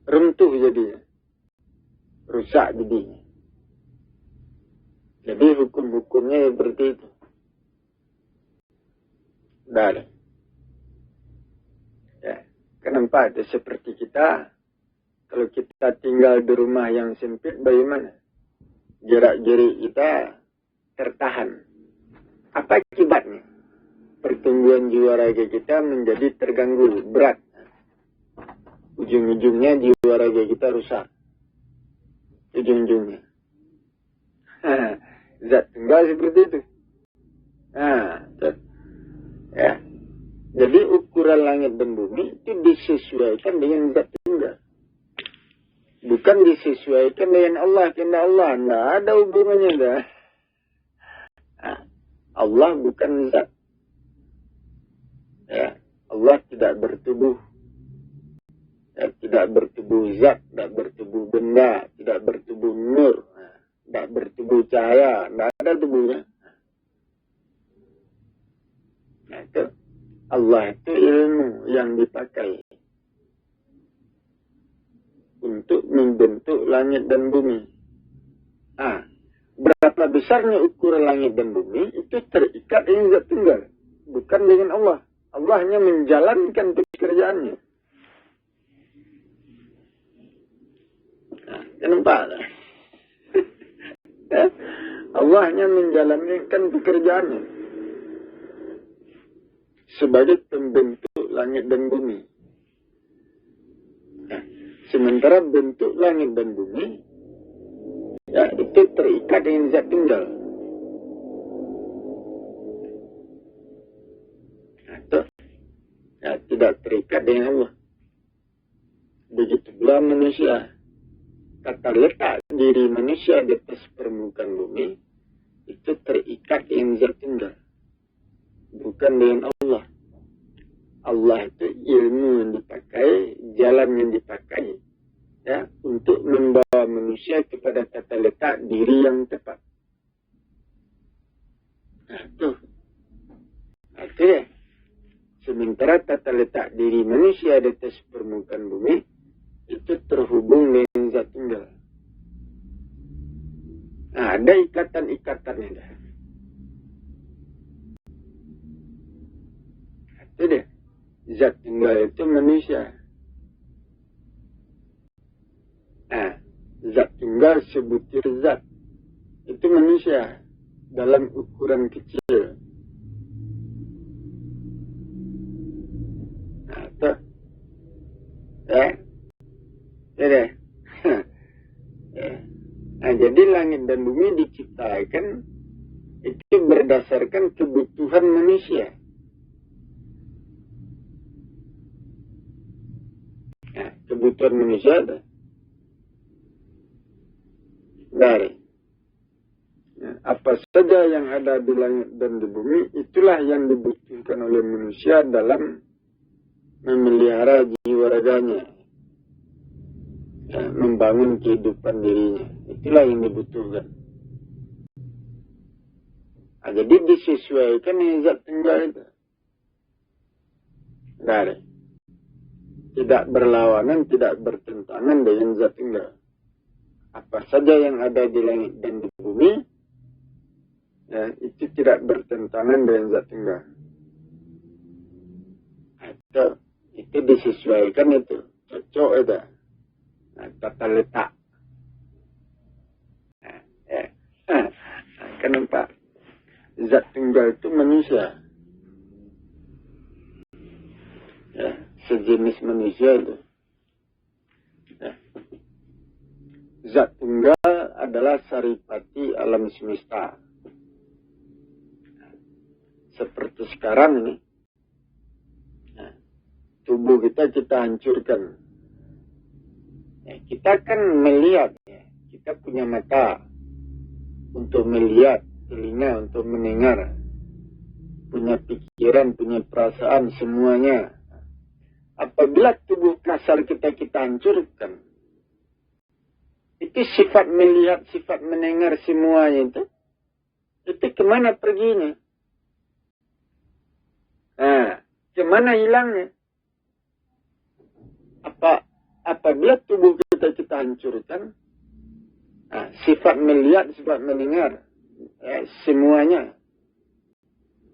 runtuh jadinya, rusak jadinya. Jadi hukum-hukumnya seperti itu. Dari. Ya. Kenapa? Itu seperti kita. Kalau kita tinggal di rumah yang sempit, bagaimana? Gerak-gerik kita tertahan. Apa akibatnya? Pertumbuhan jiwa raga kita menjadi terganggu, berat. Ujung-ujungnya jiwa raga kita rusak. Ujung-ujungnya. Zat tunggal seperti itu. Ya. Jadi ukuran langit dan bumi itu disesuaikan dengan zat tunggal. Bukan disesuaikan dengan Allah. Karena Allah tidak ada hubungannya. Dah. Allah bukan zat. Ya. Allah tidak bertubuh. Ya, tidak bertubuh zat, tidak bertubuh benda, tidak bertubuh nur, tidak bertubuh cahaya, tidak ada tubuhnya. Nah, itu Allah itu ilmu yang dipakai untuk membentuk langit dan bumi. Berapa besarnya ukuran langit dan bumi itu terikat dengan zat tunggal, bukan dengan Allah. Allah hanya menjalankan pekerjaannya. Kenapa? Allah hanya menjalankan pekerjaannya sebagai pembentuk langit dan bumi. Sementara bentuk langit dan bumi itu terikat dengan zat tunggal. Tidak terikat dengan Allah. Begitu pula manusia. Tata letak diri manusia di atas permukaan bumi itu terikat dengan zat tunggal, bukan dengan Allah. Allah itu ilmu yang dipakai, jalan yang dipakai, ya, untuk membawa manusia kepada tata letak diri yang tepat. Itu ya. Sementara tata letak diri manusia di atas permukaan bumi itu terhubung dengan zat tunggal. Ada ikatan-ikatannya dah. Itu dia. Zat tunggal itu manusia. Zat tunggal sebutir zat. Itu manusia. Dalam ukuran kecil. Itu. Ya. Jadi langit dan bumi diciptakan itu berdasarkan kebutuhan manusia. Kebutuhan manusia ada. Dari. Apa saja yang ada di langit dan di bumi, itulah yang dibutuhkan oleh manusia dalam memelihara jiwa raganya. Membangun kehidupan dirinya. Itulah yang dibutuhkan. Jadi disesuaikan dengan zat tunggal itu. Dari. Tidak berlawanan, tidak bertentangan dengan zat tunggal. Apa saja yang ada di langit dan di bumi, ya, itu tidak bertentangan dengan zat tunggal. Itu disesuaikan itu. Cocok itu. Tata letak. Kenapa? Zat tunggal itu manusia. Ya, sejenis manusia itu. Ya. Zat tunggal adalah saripati alam semesta. Seperti sekarang ini. Ya, tubuh kita hancurkan. Ya, kita kan melihat, ya. Kita punya mata untuk melihat, telinga untuk mendengar, punya pikiran, punya perasaan, semuanya. Apabila tubuh kasar kita hancurkan, itu sifat melihat, sifat mendengar semuanya itu kemana perginya? Kemana hilangnya? Apabila tubuh kita hancurkan, sifat melihat, sifat mendengar, semuanya.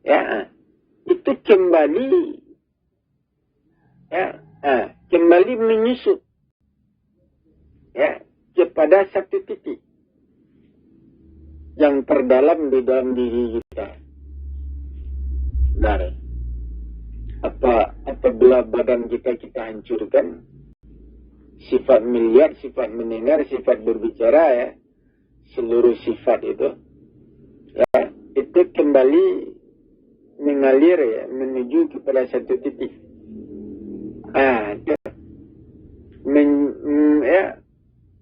Ya, itu kembali kembali menyusup kepada satu titik yang terdalam di dalam diri kita. Apabila badan kita hancurkan, sifat melihat, sifat mendengar, sifat berbicara, seluruh sifat itu, itu kembali mengalir menuju kepada satu titik.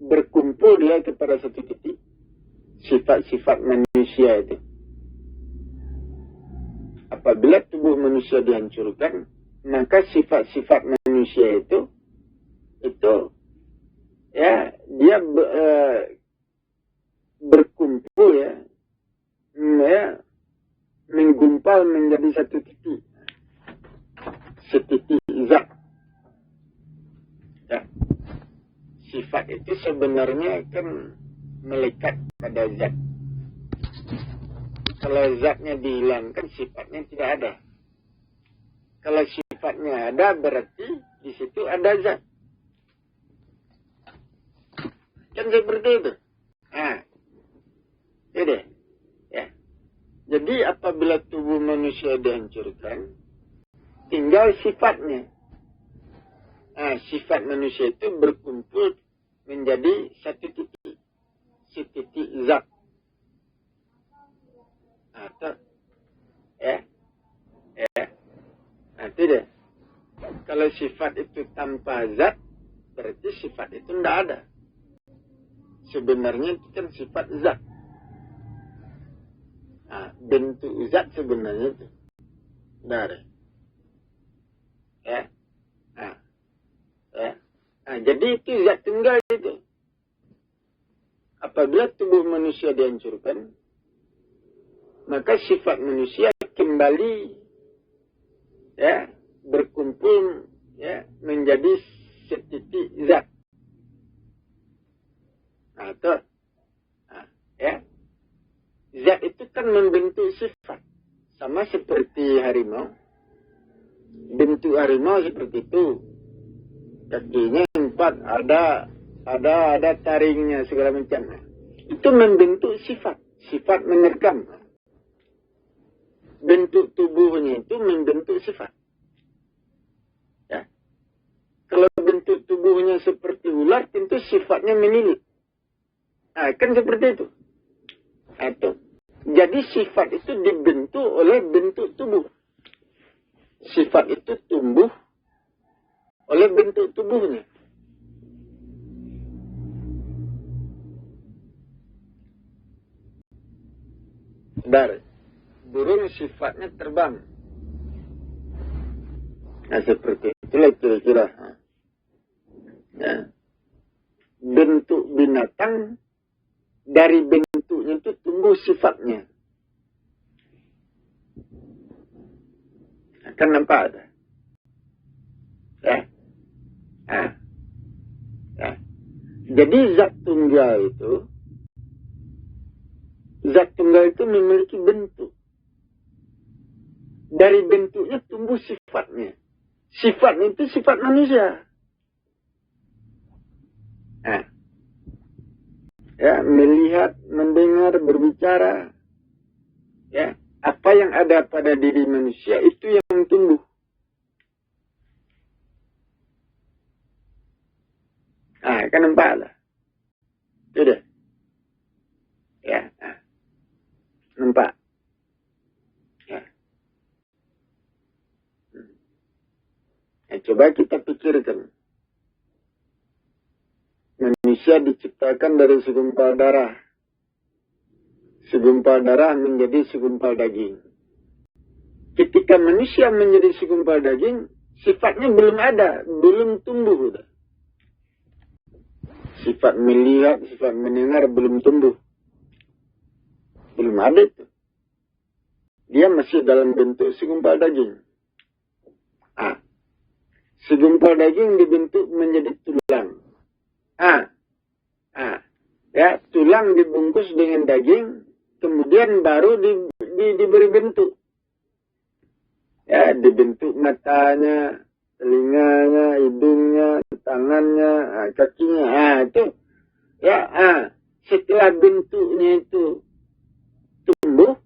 Berkumpul dia kepada satu titik. Sifat-sifat manusia itu. Apabila tubuh manusia dihancurkan, maka sifat-sifat manusia itu dia berkumpul menggumpal menjadi satu titik. Setitik zat. Sifat itu sebenarnya kan melekat pada zat. Kalau zatnya dihilangkan, sifatnya tidak ada. Kalau sifatnya ada, berarti di situ ada zat. Kan seperti itu. Jadi apabila tubuh manusia dihancurkan, tinggal sifatnya. Sifat manusia itu berkumpul menjadi satu titik. Titik zat. Tidak. Kalau sifat itu tanpa zat, berarti sifat itu tidak ada. Sebenarnya itu kan sifat zat. Bentuk zat sebenarnya itu tidak ada. Jadi itu zat tunggal itu. Apabila tubuh manusia dihancurkan, maka sifat manusia kembali berkumpul menjadi setitik zat. Zat itu kan membentuk sifat. Sama seperti harimau. Bentuk harimau seperti itu. Kakinya 4, ada taringnya segala macam. Itu membentuk sifat. Sifat menerkam. Bentuk tubuhnya itu membentuk sifat. Kalau bentuk tubuhnya seperti ular, tentu sifatnya menilik. Kan seperti itu. Jadi sifat itu dibentuk oleh bentuk tubuh. Sifat itu tumbuh oleh bentuk tubuhnya. Burung sifatnya terbang. Seperti itulah kira-kira. Bentuk binatang, dari bentuknya itu tumbuh sifatnya. Akan nampak ada. Jadi zat tunggal itu memiliki bentuk. Dari bentuknya tumbuh sifatnya. Sifatnya itu sifat manusia. Melihat, mendengar, berbicara. Apa yang ada pada diri manusia itu yang tumbuh. Kan nampak lah. Sudah. Nampak. Coba kita pikirkan. Manusia diciptakan dari segumpal darah. Segumpal darah menjadi segumpal daging. Ketika manusia menjadi segumpal daging, sifatnya belum ada, belum tumbuh. Sifat melihat, sifat mendengar belum tumbuh. Belum ada itu. Dia masih dalam bentuk segumpal daging. Segumpal daging dibentuk menjadi tulang. Tulang dibungkus dengan daging, kemudian baru diberi bentuk. Ya, dibentuk matanya, telinganya, hidungnya, tangannya, kakinya. Itu. Ya, setelah bentuknya itu tumbuh,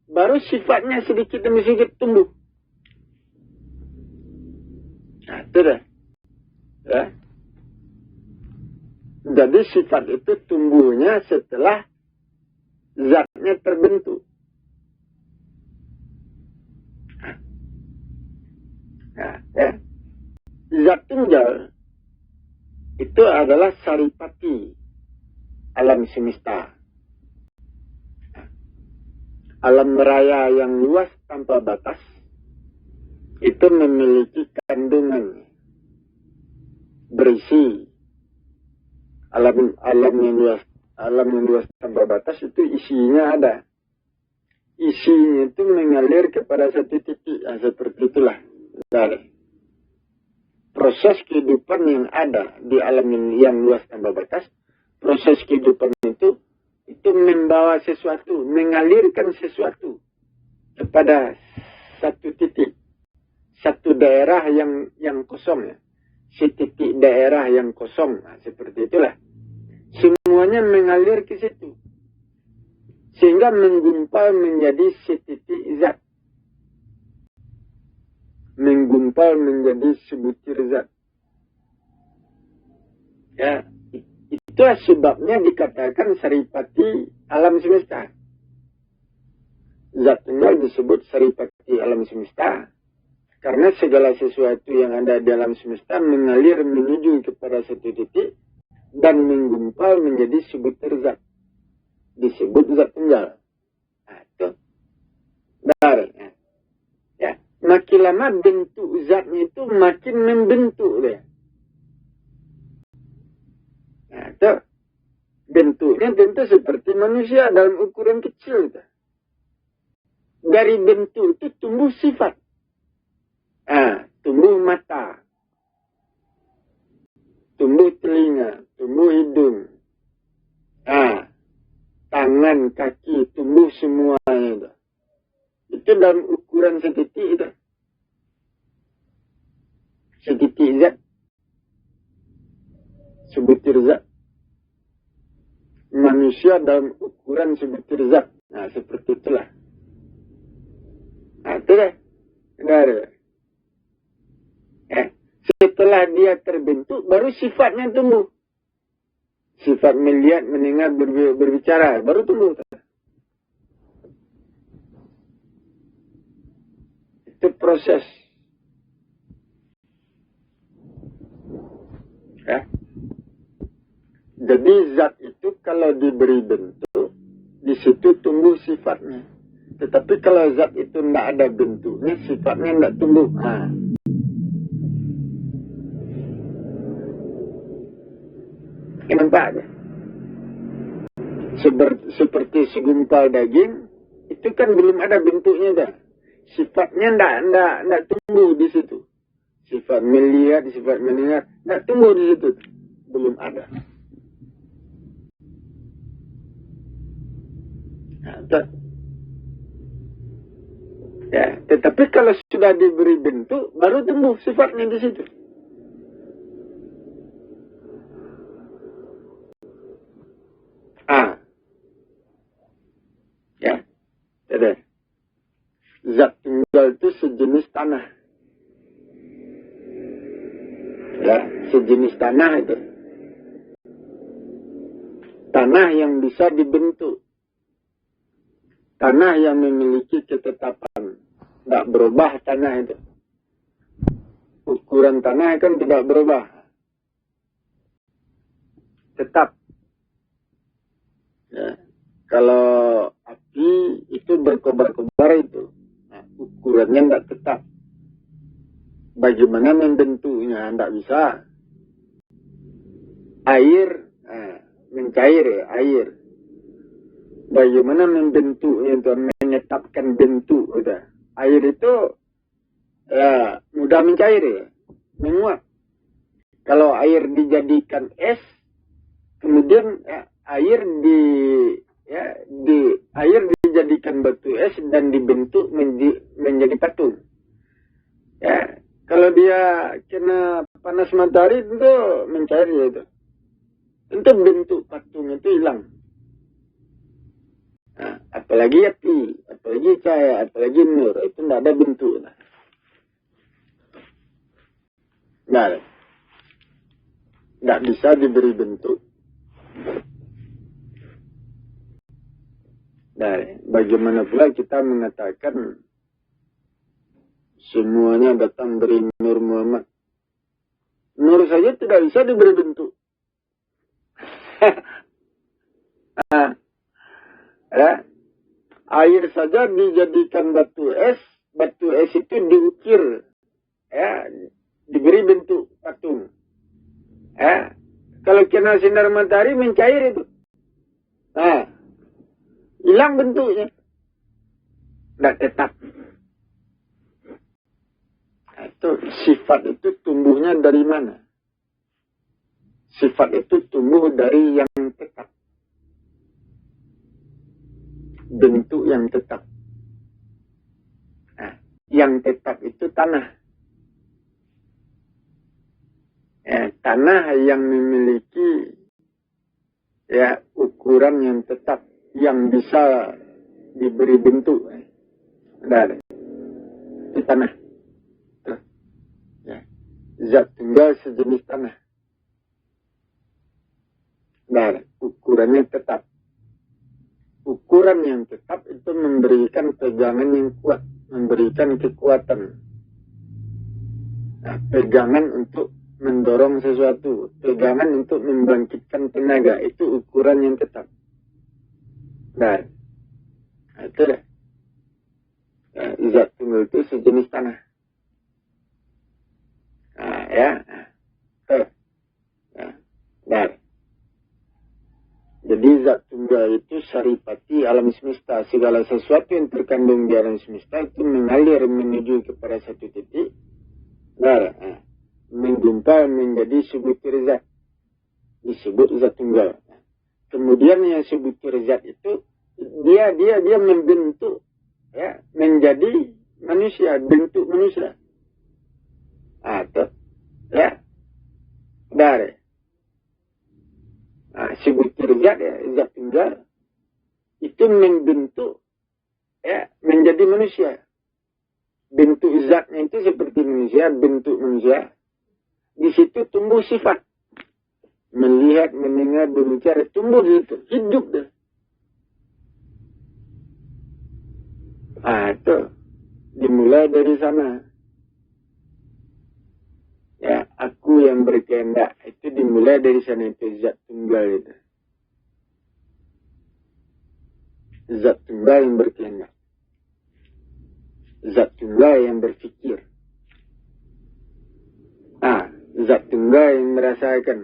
baru sifatnya sedikit demi sedikit tumbuh. Nah, itu dah. Ya. Jadi sifat itu tumbuhnya setelah zatnya terbentuk. Nah, ya. Zat tunggal itu adalah saripati alam semesta. Alam raya yang luas tanpa batas itu memiliki kandungan berisi alam yang luas tanpa batas itu isinya ada. Isinya itu mengalir kepada satu titik. Seperti itulah. Dari proses kehidupan yang ada di alam yang luas tanpa batas, proses kehidupan itu membawa sesuatu, mengalirkan sesuatu kepada satu titik, satu daerah yang kosong, ya. Setitik daerah yang kosong, seperti itulah. Semuanya mengalir ke situ, sehingga menggumpal menjadi setitik zat. Menggumpal menjadi sebutir zat. Ya, itulah sebabnya dikatakan saripati alam semesta. Zat tunggal disebut saripati alam semesta karena segala sesuatu yang ada di alam semesta mengalir menuju kepada satu titik dan menggumpal menjadi sebutir zat. Disebut zat tunggal. Nah, itu. Dari. Ya. Makin lama bentuk zatnya itu makin membentuk dia. Nah, itu. Bentuknya tentu seperti manusia dalam ukuran kecil. Itu. Dari bentuk itu tumbuh sifat. Tumbuh mata. Tumbuh telinga. Tumbuh hidung. Tangan, kaki, tumbuh semuanya itu. Itu dalam ukuran setitik itu. Setitik zat. Sebutir zat. Manusia dalam ukuran sebutir zat. Nah, seperti itulah. Nah, itu dah. Setelah dia terbentuk, baru sifatnya tumbuh. Sifat melihat, mendengar, berbicara, baru tumbuh. Itu proses. Ya. Jadi zat itu kalau diberi bentuk, di situ tumbuh sifatnya. Tetapi kalau zat itu tidak ada bentuknya, sifatnya tidak tumbuh. Nampak aja. Seperti segumpal daging, itu kan belum ada bentuknya dah. Sifatnya tidak tumbuh di situ. Sifat melihat, sifat mendengar, tidak tumbuh di situ. Belum ada. Nah, ya, tetapi kalau sudah diberi bentuk, baru tumbuh sifatnya di situ. Ya, jadi zat tunggal itu sejenis tanah. Ya, sejenis tanah itu. Tanah yang bisa dibentuk. Tanah yang memiliki ketetapan. Tidak berubah tanah itu. Ukuran tanah kan tidak berubah. Tetap. Ya. Kalau api itu berkobar-kobar itu. Nah, ukurannya tidak tetap. Bagaimana membentuknya? Tidak bisa. Air, mencair ya, air. Bagaimana membentuknya itu, menetapkan bentuk. Udah. Air itu ya, mudah mencair ya, menguap. Kalau air dijadikan es, kemudian air ya, di air dijadikan batu es dan dibentuk menjadi patung. Ya, kalau dia kena panas matahari tentu mencair ya itu. Tentu bentuk patung itu hilang. Nah, apalagi api, apalagi cahaya, apalagi nur, itu tidak ada bentuk. Tidak bisa diberi bentuk. Nah, bagaimana pula kita mengatakan semuanya datang dari Nur Muhammad. Nur saja tidak bisa diberi bentuk. Nah, ya, air saja dijadikan batu es itu diukir, ya, diberi bentuk patung. Ya, kalau kena sinar matahari mencair itu. Nah, hilang bentuknya. Tidak tetap. Itu sifat itu tumbuhnya dari mana? Sifat itu tumbuh dari yang tetap. Bentuk yang tetap. Nah, yang tetap itu tanah. Ya, tanah yang memiliki ya ukuran yang tetap, yang bisa diberi bentuk. Nah, itu tanah. Tuh. Ya. Zat tunggal sejenis tanah. Nah, ukurannya tetap. Ukuran yang tetap itu memberikan pegangan yang kuat, memberikan kekuatan. Nah, pegangan untuk mendorong sesuatu, pegangan untuk membangkitkan tenaga, itu ukuran yang tetap. Nah, itu dah. Ya, zat tunggal itu sejenis tanah. Nah, ya. Nah. Jadi zat tunggal itu saripati alam semesta. Segala sesuatu yang terkandung di alam semesta itu mengalir menuju kepada satu titik. Nah, menggumpal menjadi sebutir zat. Disebut zat tunggal. Kemudian yang sebutir zat itu dia membentuk ya menjadi manusia, bentuk manusia. Atau ya. Dari sebutir zat ya, zat tunggal itu membentuk ya menjadi manusia. Bentuk zatnya itu seperti manusia, bentuk manusia. Di situ tumbuh sifat. Melihat, mendengar, berbicara, tumbuh di situ. Hidup dah. Itu dimulai dari sana. Ya, aku yang berkehendak. Itu dimulai dari sana. Itu zat tunggal itu. Zat tunggal yang berkehendak. Zat tunggal yang berfikir. Zat tunggal yang merasakan.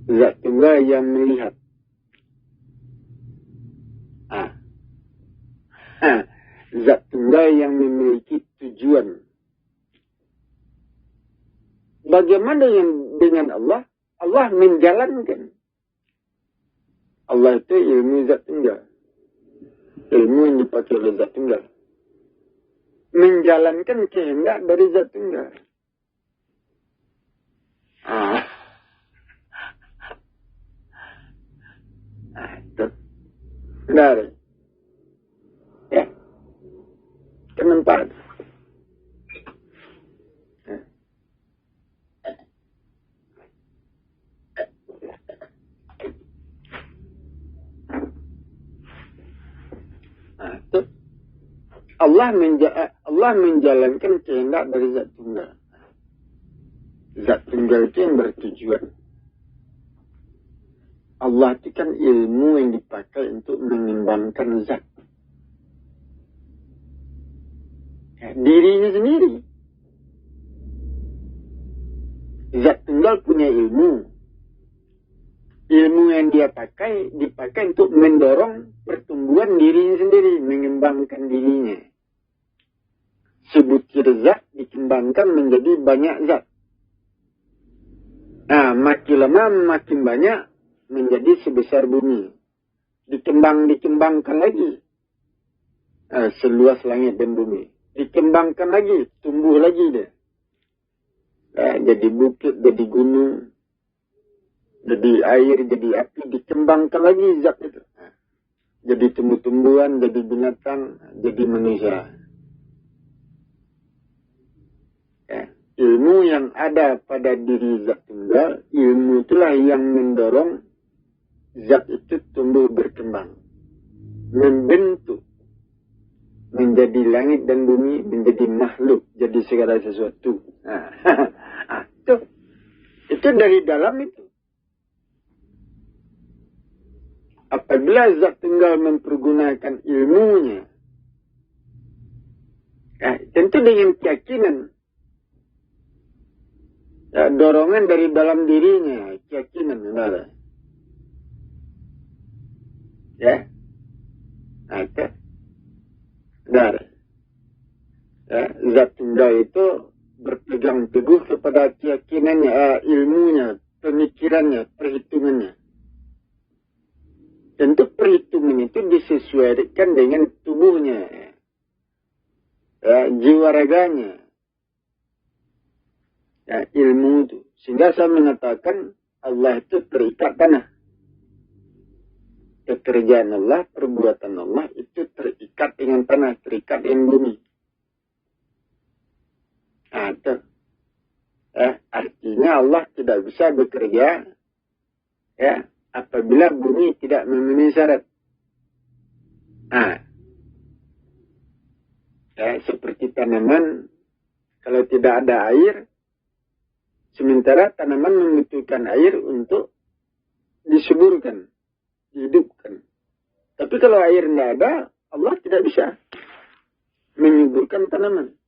Zat tunggal yang melihat. Zat tunggal yang memiliki tujuan. Bagaimana yang dengan Allah? Allah menjalankan. Allah itu ilmu zat tunggal. Ilmu yang dipakai oleh zat tunggal. Menjalankan kehendak dari zat tunggal. Itu. Benar. Ya. Kenapa? Allah menjalankan kehendak dari zat tunggal. Zat tunggal itu yang bertujuan. Allah itu kan ilmu yang dipakai untuk mengembangkan zat. Dirinya sendiri. Zat tunggal punya ilmu. Ilmu yang dia dipakai untuk mendorong pertumbuhan dirinya sendiri, mengembangkan dirinya. Sebutir zat dikembangkan menjadi banyak zat. Makin lama makin banyak, menjadi sebesar bumi. Dikembangkan lagi. Seluas langit dan bumi. Dikembangkan lagi, tumbuh lagi dia. Jadi bukit, jadi gunung, jadi air, jadi api, dikembangkan lagi zat itu. Jadi tumbuh-tumbuhan, jadi binatang, jadi manusia. Ilmu yang ada pada diri zat tunggal, ilmu itulah yang mendorong zat itu tumbuh berkembang. Membentuk. Menjadi langit dan bumi, menjadi makhluk, jadi segala sesuatu. Itu dari dalam itu. Apabila zat tunggal mempergunakan ilmunya, tentu dengan keyakinan, dorongan dari dalam dirinya, keyakinan, zat tunggal itu berpegang teguh kepada keyakinannya, ilmunya, pemikirannya, perhitungannya. Tentu perhitungan itu disesuaikan dengan tubuhnya, jiwa raganya, ilmu itu. Sehingga saya mengatakan Allah itu terikat tanah. Pekerjaan Allah, perbuatan Allah itu terikat dengan tanah, terikat dengan bumi. Artinya Allah tidak bisa bekerja apabila bumi tidak memenuhi syarat. Seperti tanaman, kalau tidak ada air, sementara tanaman membutuhkan air untuk disuburkan, dihidupkan. Tapi kalau air tidak ada, Allah tidak bisa menyuburkan tanaman.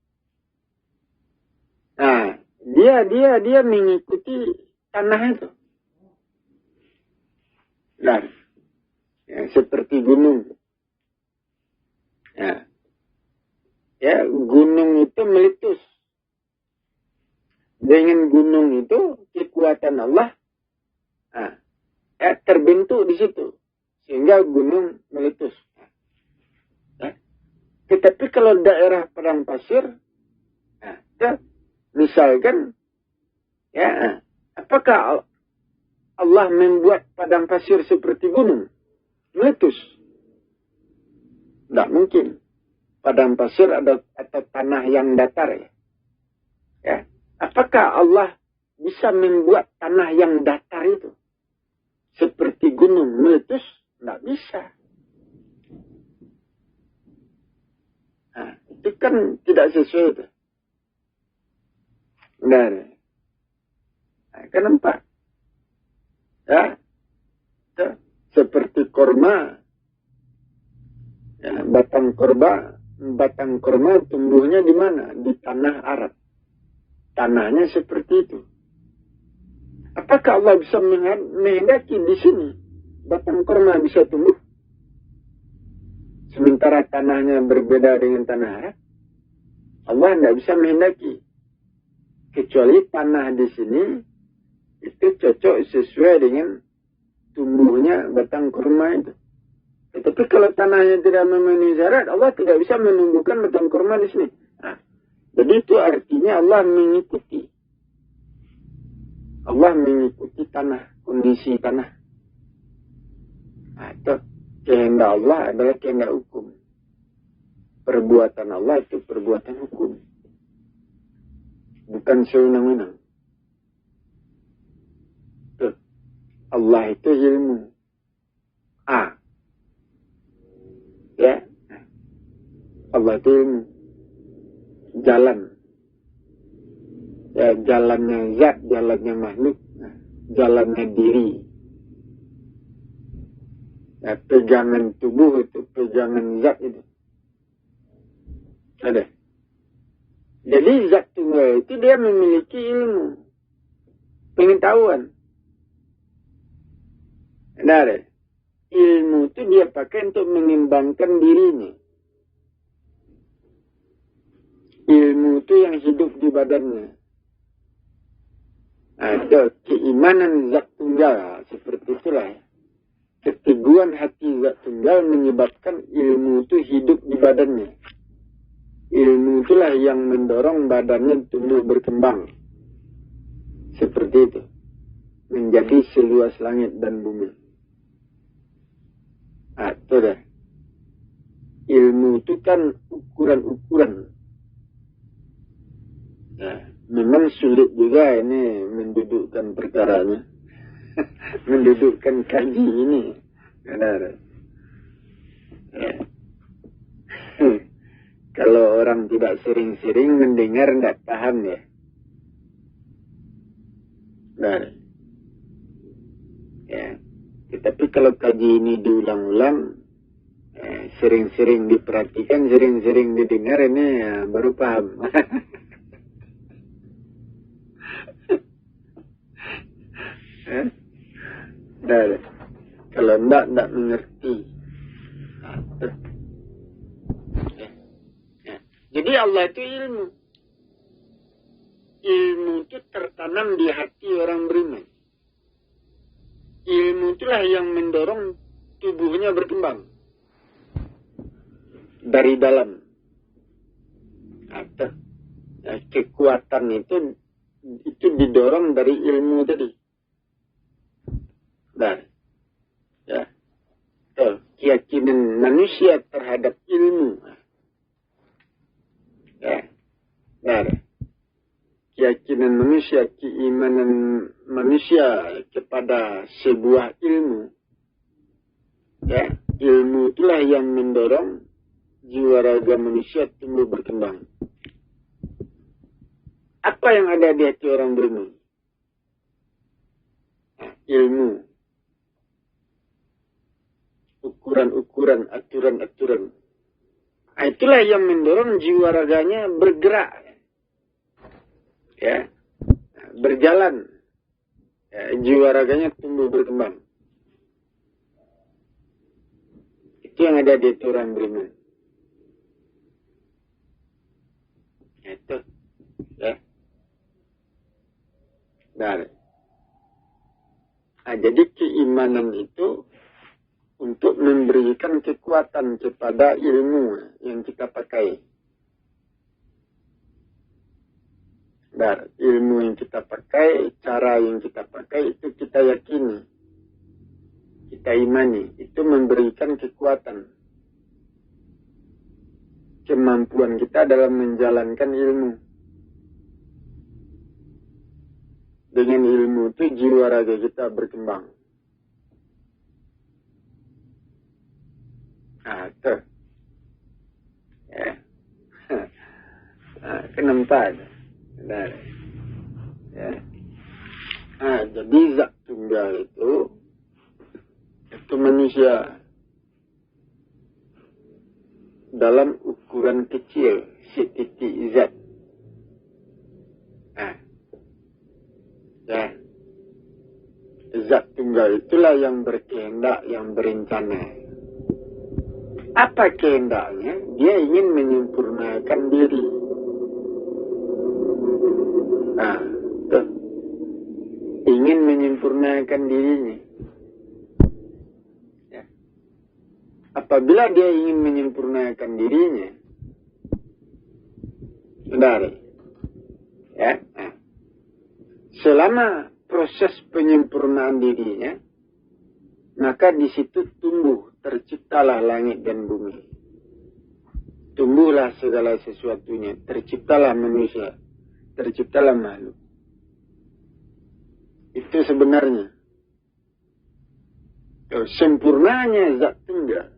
Dia mengikuti tanah itu. Seperti gunung. Gunung itu meletus. Dengan gunung itu kekuatan Allah terbentuk di situ. Sehingga gunung meletus. Tetapi kalau daerah padang pasir, misalkan, apakah Allah membuat padang pasir seperti gunung? Meletus. Tidak mungkin. Padang pasir atau tanah yang datar. Apakah Allah bisa membuat tanah yang datar itu seperti gunung meletus? Tidak bisa. Itu kan tidak sesuai itu. Kenapa? Seperti korma. Batang korma tumbuhnya di mana? Di tanah Arab. Tanahnya seperti itu. Apakah Allah bisa menghendaki di sini batang korma bisa tumbuh? Sementara tanahnya berbeda dengan tanah Arab. Allah tidak bisa menghendaki. Kecuali tanah di sini itu cocok sesuai dengan tumbuhnya batang kurma itu. Tetapi kalau tanahnya tidak memenuhi syarat, Allah tidak bisa menumbuhkan batang kurma di sini. Jadi itu artinya Allah mengikuti. Allah mengikuti tanah, kondisi tanah. Itu kehendak Allah adalah kehendak hukum. Perbuatan Allah itu perbuatan hukum. Bukan sewenang-wenang. Allah itu ilmu. Allah itu ilmu. Jalan. Jalannya zat, jalannya makhluk. Jalannya diri. Pegangan tubuh itu, pegangan zat itu. Ada. Jadi zat tunggal itu dia memiliki ilmu. Pengetahuan. Ada. Ilmu itu dia pakai untuk mengembangkan dirinya. Ilmu itu yang hidup di badannya. Ada keimanan zat tunggal. Seperti seperti itulah. Keteguhan hati zat tunggal menyebabkan ilmu itu hidup di badannya. Ilmu itulah yang mendorong badannya tumbuh berkembang. Seperti itu. Menjadi seluas langit dan bumi. Itu dah. Ilmu itu kan ukuran-ukuran. Ya, memang sulit juga ini mendudukkan perkaranya. Mendudukkan kaji ini. Benar. Ya. Kalau orang tidak sering-sering mendengar, tidak paham ya. Benar. Ya. Tetapi kalau kaji ini diulang-ulang, sering-sering diperhatikan, sering-sering didengar, ini ya, baru paham. Benar. Kalau tidak mengerti. Jadi Allah itu ilmu. Ilmu itu tertanam di hati orang beriman. Ilmu itulah yang mendorong tubuhnya berkembang. Dari dalam. Kekuatan itu didorong dari ilmu tadi. Ya. Keyakinan manusia terhadap ilmu. Ya. Keyakinan manusia, keimanan manusia kepada sebuah ilmu. Ya. Ilmu itulah yang mendorong jiwa raga manusia tumbuh berkembang. Apa yang ada di hati orang beriman? Ilmu. Ukuran-ukuran, aturan-aturan. Itulah yang mendorong jiwa raganya bergerak. Ya. Berjalan. Ya, jiwa raganya tumbuh berkembang. Itu yang ada di hati orang beriman. Itu. Ya. Jadi keimanan itu untuk memberikan kekuatan kepada ilmu yang kita pakai. Ilmu yang kita pakai, cara yang kita pakai itu kita yakini. Kita imani. Itu memberikan kekuatan. Kemampuan kita dalam menjalankan ilmu. Dengan ilmu itu jiwa raga kita berkembang. Itu. Ya. Kenapa? Ya. Jadi zat tunggal itu manusia dalam ukuran kecil, setitik zat. Ya. Zat tunggal itulah yang berkehendak, yang berencana. Apa kehendaknya? Dia ingin menyempurnakan diri. Ingin menyempurnakan dirinya. Ya. Apabila dia ingin menyempurnakan dirinya, saudara, ya. Selama proses penyempurnaan dirinya, maka di situ terciptalah langit dan bumi. Tumbuhlah segala sesuatunya, terciptalah manusia, terciptalah makhluk. Itu sebenarnya. Sempurnanya zat tunggal.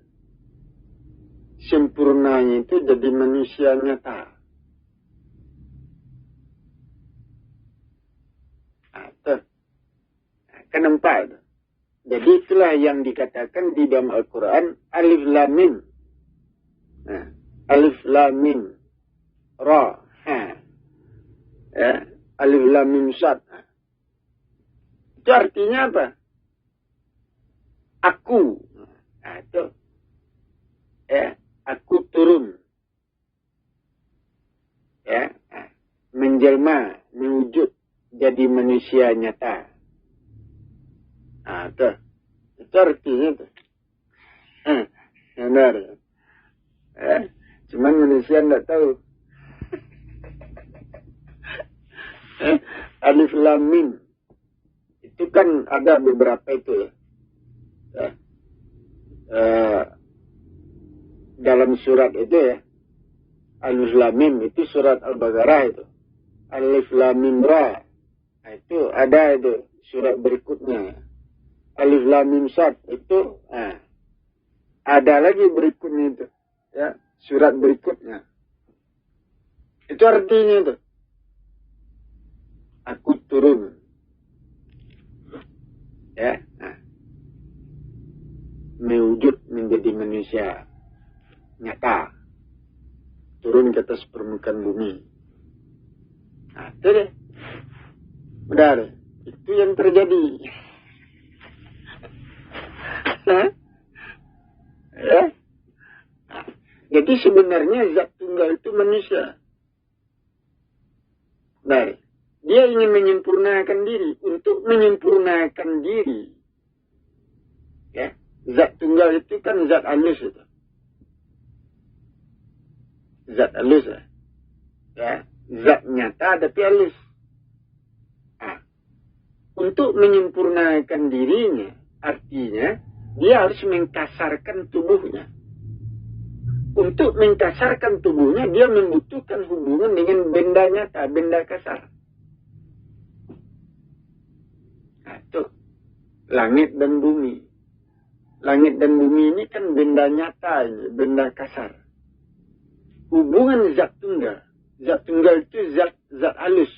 Sempurnanya itu jadi manusia nyata. Kenapa itu? Jadi itulah yang dikatakan di dalam Al-Quran, Alif Lam Mim. Alif Lam Mim. Ra. Ya. Alif Lam Mim Sad. Itu artinya apa? Aku. Itu. Ya. Aku turun. Ya. Menjelma, mewujud, jadi manusia nyata. Ada. Itu artinya tuh. Benar. Cuman manusia enggak tahu. Alif Lam Mim. Itu kan ada beberapa itu ya. Dalam surat itu ya. Alif Lam Mim itu surat Al-Baqarah itu. Alif Lam Mim Ra. Nah, itu ada itu surat berikutnya. Alif Lam Mim Sad itu ada lagi berikutnya itu ya, surat berikutnya. Itu artinya itu. Aku turun. Ya. Mewujud menjadi manusia nyata. Turun ke atas permukaan bumi. Nah, itu deh. Benar. Itu yang terjadi. Ya. Jadi sebenarnya zat tunggal itu manusia. Nah, dia ingin menyempurnakan diri. Untuk menyempurnakan diri. Ya. Zat tunggal itu kan zat halus itu. Zat halus ya. Ya. Zat nyata tapi halus. Untuk menyempurnakan dirinya, artinya dia harus mengkasarkan tubuhnya. Untuk mengkasarkan tubuhnya, dia membutuhkan hubungan dengan benda nyata, benda kasar. Nah, itu langit dan bumi. Langit dan bumi ini kan benda nyata, ini, benda kasar. Hubungan zat tunggal. Zat tunggal itu zat halus.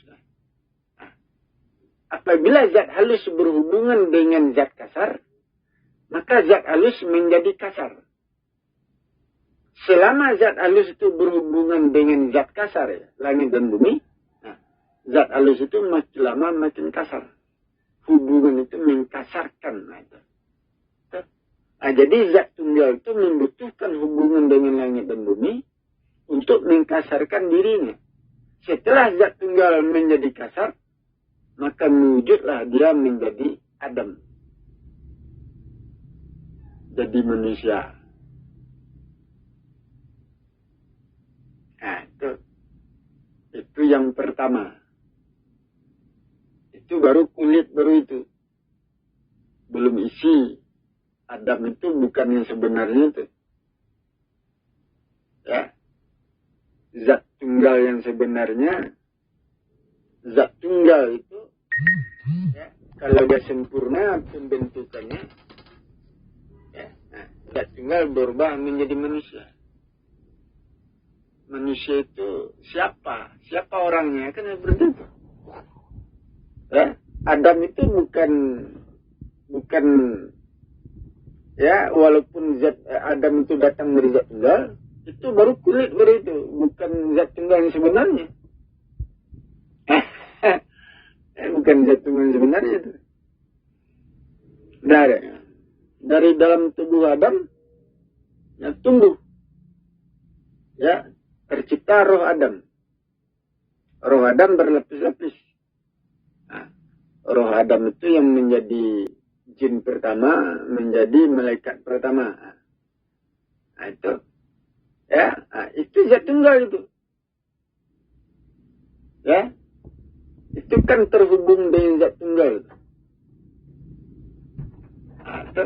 Apabila zat halus berhubungan dengan zat kasar, maka zat halus menjadi kasar. Selama zat halus itu berhubungan dengan zat kasar, ya, langit dan bumi, zat halus itu makin lama makin kasar. Hubungan itu mengkasarkan. Jadi zat tunggal itu membutuhkan hubungan dengan langit dan bumi untuk mengkasarkan dirinya. Setelah zat tunggal menjadi kasar, maka mewujudlah dia menjadi Adam. Jadi manusia. Nah, itu yang pertama. Itu baru kulit baru itu. Belum isi. Adam itu bukan yang sebenarnya itu. Ya. Zat tunggal yang sebenarnya. Zat tunggal itu. Ya, kalau dia sempurna pembentukannya. Ya, zat tunggal berubah menjadi manusia. Manusia itu siapa? Siapa orangnya? Kan yang berbentuk. Ya, Adam itu bukan ya, walaupun zat Adam itu datang dari zat tunggal, itu baru kulit baru itu, bukan zat tunggal yang sebenarnya. Bukan zat tunggal yang sebenarnya itu. Dari dalam tubuh Adam ya, tumbuh ya, tercipta roh Adam. Roh Adam berlapis-lapis. Roh Adam itu yang menjadi jin pertama, menjadi malaikat pertama. Itu. Ya, itu zat tunggal itu. Ya. Itu kan terhubung dengan zat tunggal. Itu.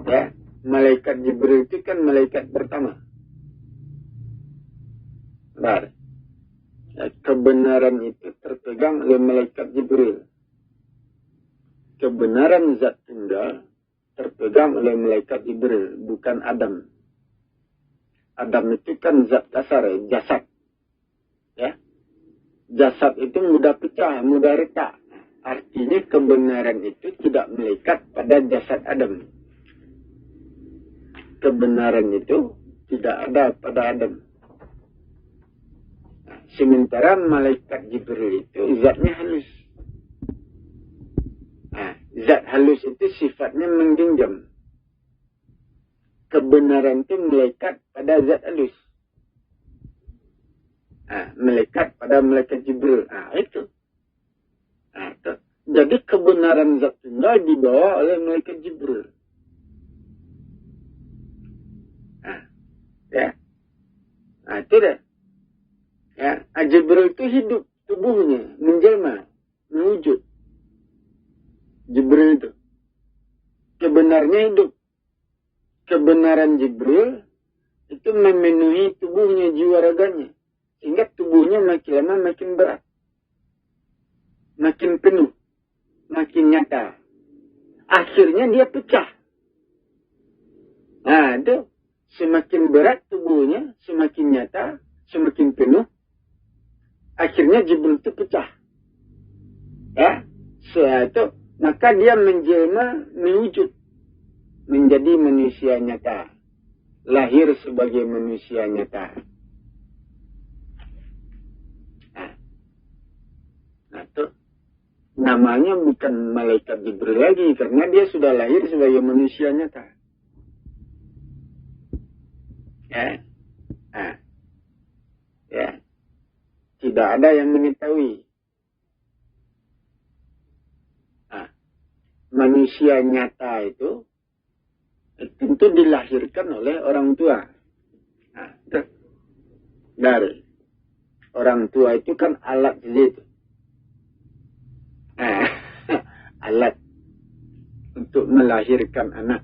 Ya, malaikat Jibril itu kan malaikat pertama. Benar. Ya, kebenaran itu terpegang oleh malaikat Jibril. Kebenaran zat tunggal terpegang oleh malaikat Jibril, bukan Adam. Adam itu kan zat kasar, jasad. Ya. Jasad itu mudah pecah, mudah retak. Artinya kebenaran itu tidak melekat pada jasad Adam. Kebenaran itu tidak ada pada Adam. Sementara malaikat Jibril itu zatnya halus. Zat halus itu sifatnya menggenggam. Kebenaran itu melekat pada zat halus. Melekat pada malaikat Jibril. Itu. Jadi kebenaran zat tunggal dibawa oleh malaikat Jibril. Nah, ya. Nah, itu dah. Ya, Jibril itu hidup tubuhnya, menjelma, mewujud. Jibril itu. Kebenarnya hidup. Kebenaran Jibril itu memenuhi tubuhnya, jiwa raganya. Sehingga tubuhnya makin lama makin berat. Makin penuh. Makin nyata. Akhirnya dia pecah. Nah, itu. Semakin berat tubuhnya, semakin nyata, semakin penuh. Akhirnya Jibril itu pecah. Ya. Setelah itu, maka dia menjelma, mewujud. Menjadi manusia nyata. Lahir sebagai manusia nyata. Nah, itu namanya bukan malaikat Jibril lagi, karena dia sudah lahir sebagai manusia nyata. Ya. Nah. Ya. Tidak ada yang mengetahui. Nah. Manusia nyata itu tentu dilahirkan oleh orang tua. Nah, dari orang tua itu kan alat itu. Nah, alat untuk melahirkan anak.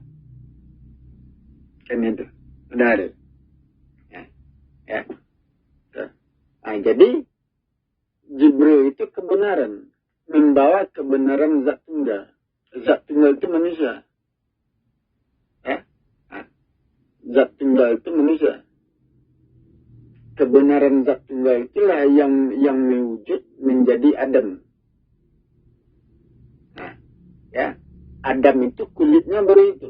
Kan itu. Dari. Ya. Ya. Nah, jadi Jibril itu kebenaran. Membawa kebenaran zat tunggal. Zat tunggal itu manusia. Zat tunggal itu manusia. Kebenaran zat tunggal itulah yang mewujud menjadi Adam. Nah, ya, Adam itu kulitnya baru itu.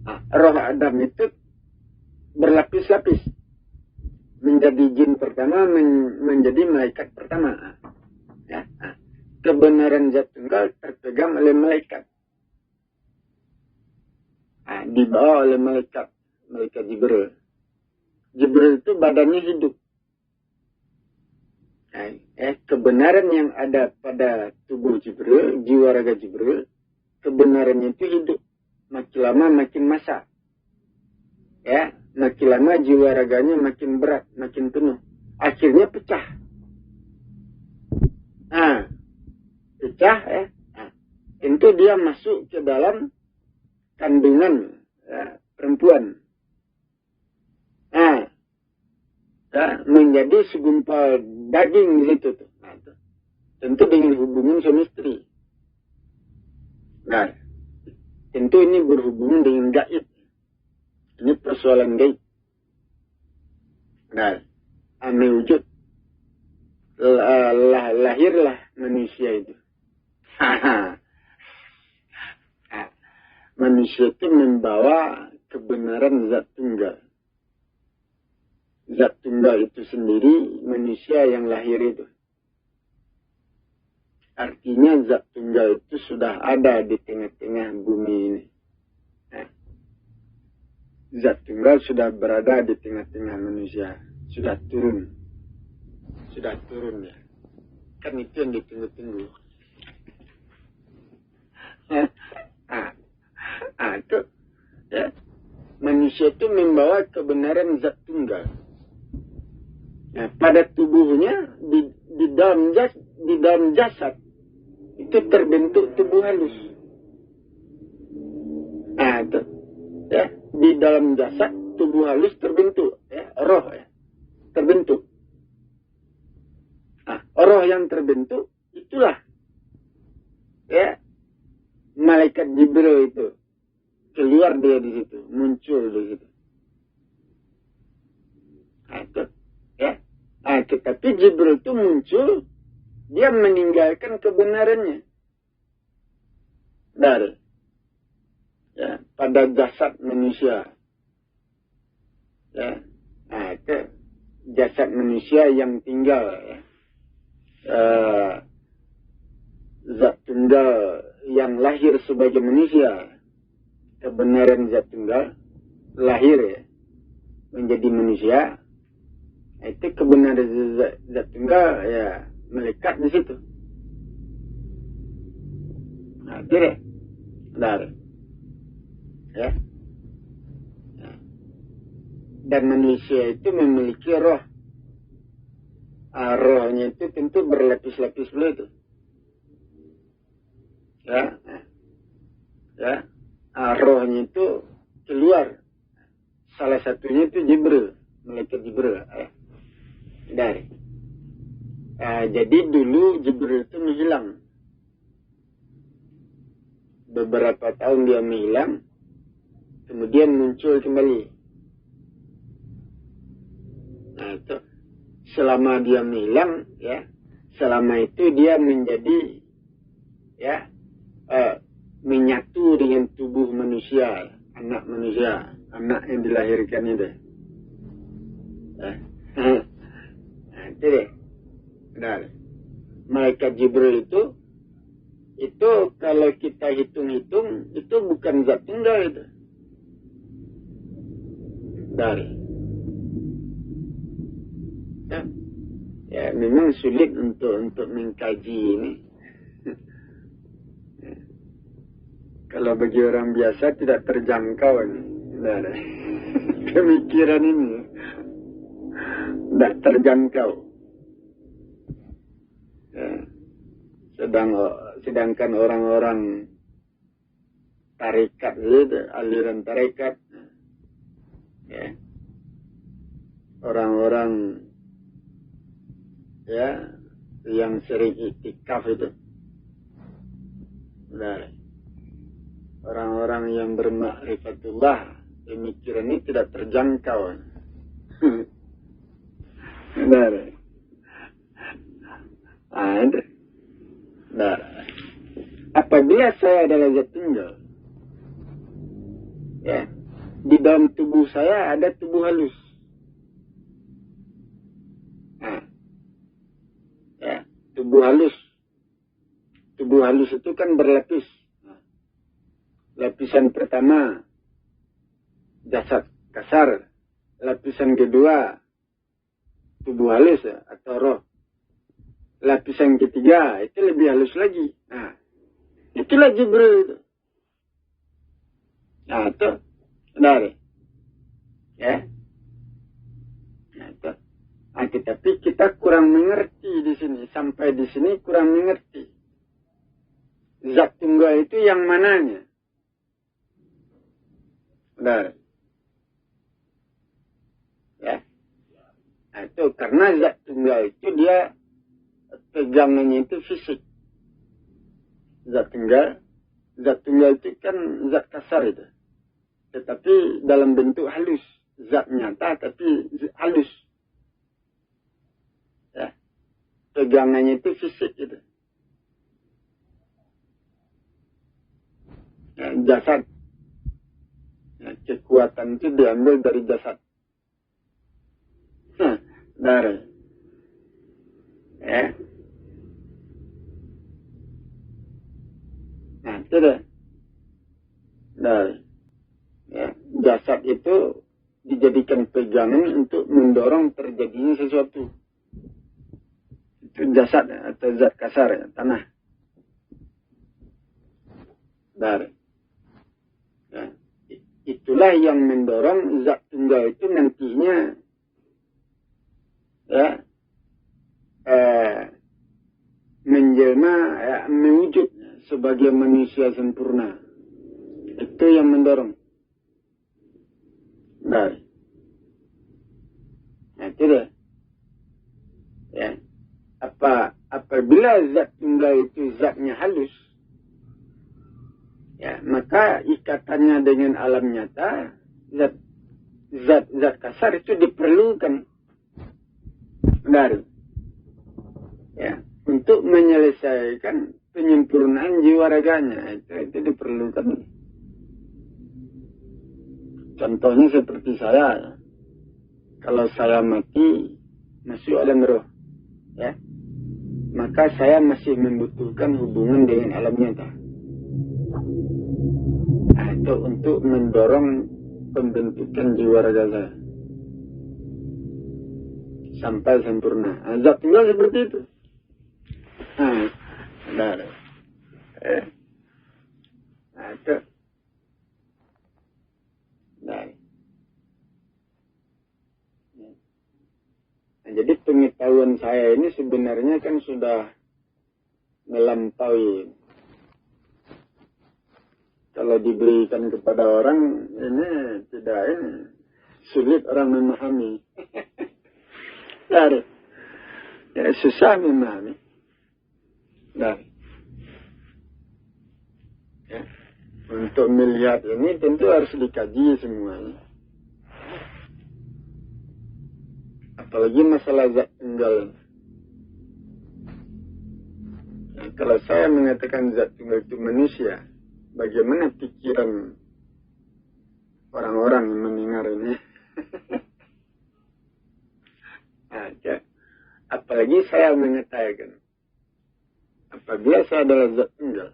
Nah, roh Adam itu berlapis-lapis. Menjadi jin pertama, menjadi malaikat pertama. Ya, nah, kebenaran zat tunggal terpegang oleh malaikat. Nah, dibawa oleh malaikat Jibril. Jibril itu badannya hidup. Nah, kebenaran yang ada pada tubuh Jibril, jiwa raga Jibril, kebenarannya itu hidup. Makin lama makin masa. Ya, makin lama jiwa raganya makin berat, makin penuh. Akhirnya pecah. Nah, pecah ya. Nah, tentu dia masuk ke dalam kandungan ya, perempuan. Nah, ya, menjadi segumpal daging gitu tuh. Nah, itu. Tentu dengan hubungan suami istri. Nah, tentu ini berhubungan dengan gaib. Ini persoalan gaib. Nah, mewujud. Lahirlah manusia itu. Manusia itu membawa kebenaran zat tunggal. Zat tunggal itu sendiri manusia yang lahir itu. Artinya zat tunggal itu sudah ada di tengah-tengah bumi ini. Nah, zat tunggal sudah berada di tengah-tengah manusia. Sudah turun. Sudah turun ya. Kan itu yang ditunggu-tunggu. Itu ya, manusia itu membawa kebenaran zat tunggal. Nah, pada tubuhnya di dalam jasad itu terbentuk tubuh halus. Nah, itu ya, di dalam jasad tubuh halus terbentuk, ya, roh ya, terbentuk. Nah, roh yang terbentuk itulah ya malaikat Jibril itu. Keluar dia di situ, muncul di situ. Nah, itu, ya. Nah, tetapi Jibril itu muncul, dia meninggalkan kebenarannya. Dari, ya, pada jasad manusia. Ya. Nah, itu jasad manusia yang tinggal. Ya. Zat tunggal yang lahir sebagai manusia. Kebenaran zat tunggal lahir ya, menjadi manusia. Itu kebenaran zat tunggal ya melekat di situ. Nah, tidak. Benar. Ya. Dan manusia itu memiliki roh. Rohnya itu tentu berlapis-lapis dulu itu. Ya. Ya. Rohnya itu keluar. Salah satunya itu Jibril. Malaikat Jibril. Ya. Dari. Jadi dulu Jibril itu menghilang. Beberapa tahun dia menghilang. Kemudian muncul kembali. Nah itu. Selama dia menghilang, ya. Selama itu dia menjadi, ya. Menyatu dengan tubuh manusia. Anak manusia. Anak yang dilahirkan itu. Nah itu deh. Benar. Malaikat Jibril itu kalau kita hitung-hitung, itu bukan zat tunggal itu. Dari. Ya, memang sulit untuk mengkaji ini. Kalau bagi orang biasa tidak terjangkau ini. Dari. Pemikiran ini tidak terjangkau. Ya. Sedangkan orang-orang tarekat, aliran tarekat, ya, orang-orang ya yang sering iktikaf itu, benar. Orang-orang yang bermakrifatullah, pemikiran ini tidak terjangkau. Benar. Ada. Nah, apabila saya adalah zat tunggal, ya, di dalam tubuh saya ada tubuh halus. Nah, ya, tubuh halus. Tubuh halus itu kan berlapis. Lapisan pertama jasad kasar, lapisan kedua tubuh halus atau roh. Lapisan ketiga itu lebih halus lagi. Nah, itulah Jibril itu. Nah, itu benar. Ya. Nah, itu. Nah, tetapi kita kurang mengerti di sini. Sampai di sini kurang mengerti. Zat tunggal itu yang mananya? Benar. Ya. Nah, itu karena zat tunggal itu dia pegangannya itu fisik. Zat tunggal itu kan zat kasar itu. Tetapi dalam bentuk halus. Zat nyata tapi halus. Ya. Pegangannya itu fisik itu. Ya, jasad. Ya, kekuatan itu diambil dari jasad. Dari. Ya. Nah, itu deh. Dari. Ya, jasad itu dijadikan pegangan untuk mendorong terjadinya sesuatu. Itu jasad atau zat kasar, ya, tanah. Dari. Ya. Itulah yang mendorong zat tunggal itu nantinya ya menjelma, ya, mewujud sebagai manusia sempurna. Itu yang mendorong. Baik. Nah, itu deh. Ya. Apabila zat tunggal itu zatnya halus, ya, maka ikatannya dengan alam nyata, zat kasar itu diperlukan. Benar. Ya, untuk menyelesaikan penyempurnaan jiwa raganya, itu diperlukan. Contohnya seperti saya, kalau saya mati masuk alam roh, ya, maka saya masih membutuhkan hubungan dengan alam nyata. Nah, itu untuk mendorong pembentukan jiwa raga saya sampai sempurna. Nah, zat tunggal seperti itu. Nah, benar. Itu. Nah, jadi pengetahuan saya ini sebenarnya kan sudah melampaui. Kalau diberikan kepada orang ini tidak ini sulit orang memahami. Ya, susah memahami. Nah, ya. Untuk melihat ini tentu harus dikaji semuanya. Apalagi masalah zat tunggal. Ya, kalau saya mengatakan zat tunggal itu manusia, bagaimana pikiran orang-orang yang mendengar ini? Nah, apalagi saya mengatakan, apabila saya adalah zat tunggal,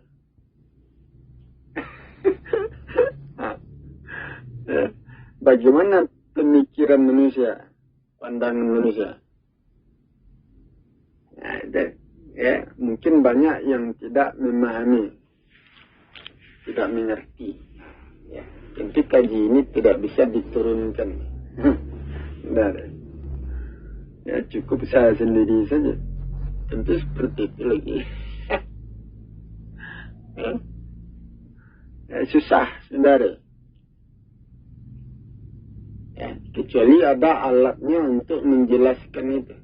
bagaimana pemikiran manusia, pandangan manusia? Nah, ya, mungkin banyak yang tidak memahami, tidak mengerti. Ya, tentu kaji ini tidak bisa diturunkan. Benar. Ya, cukup saya sendiri saja. Tentu seperti itu lagi. Ya, susah, saudara. Ya, kecuali ada alatnya untuk menjelaskan itu.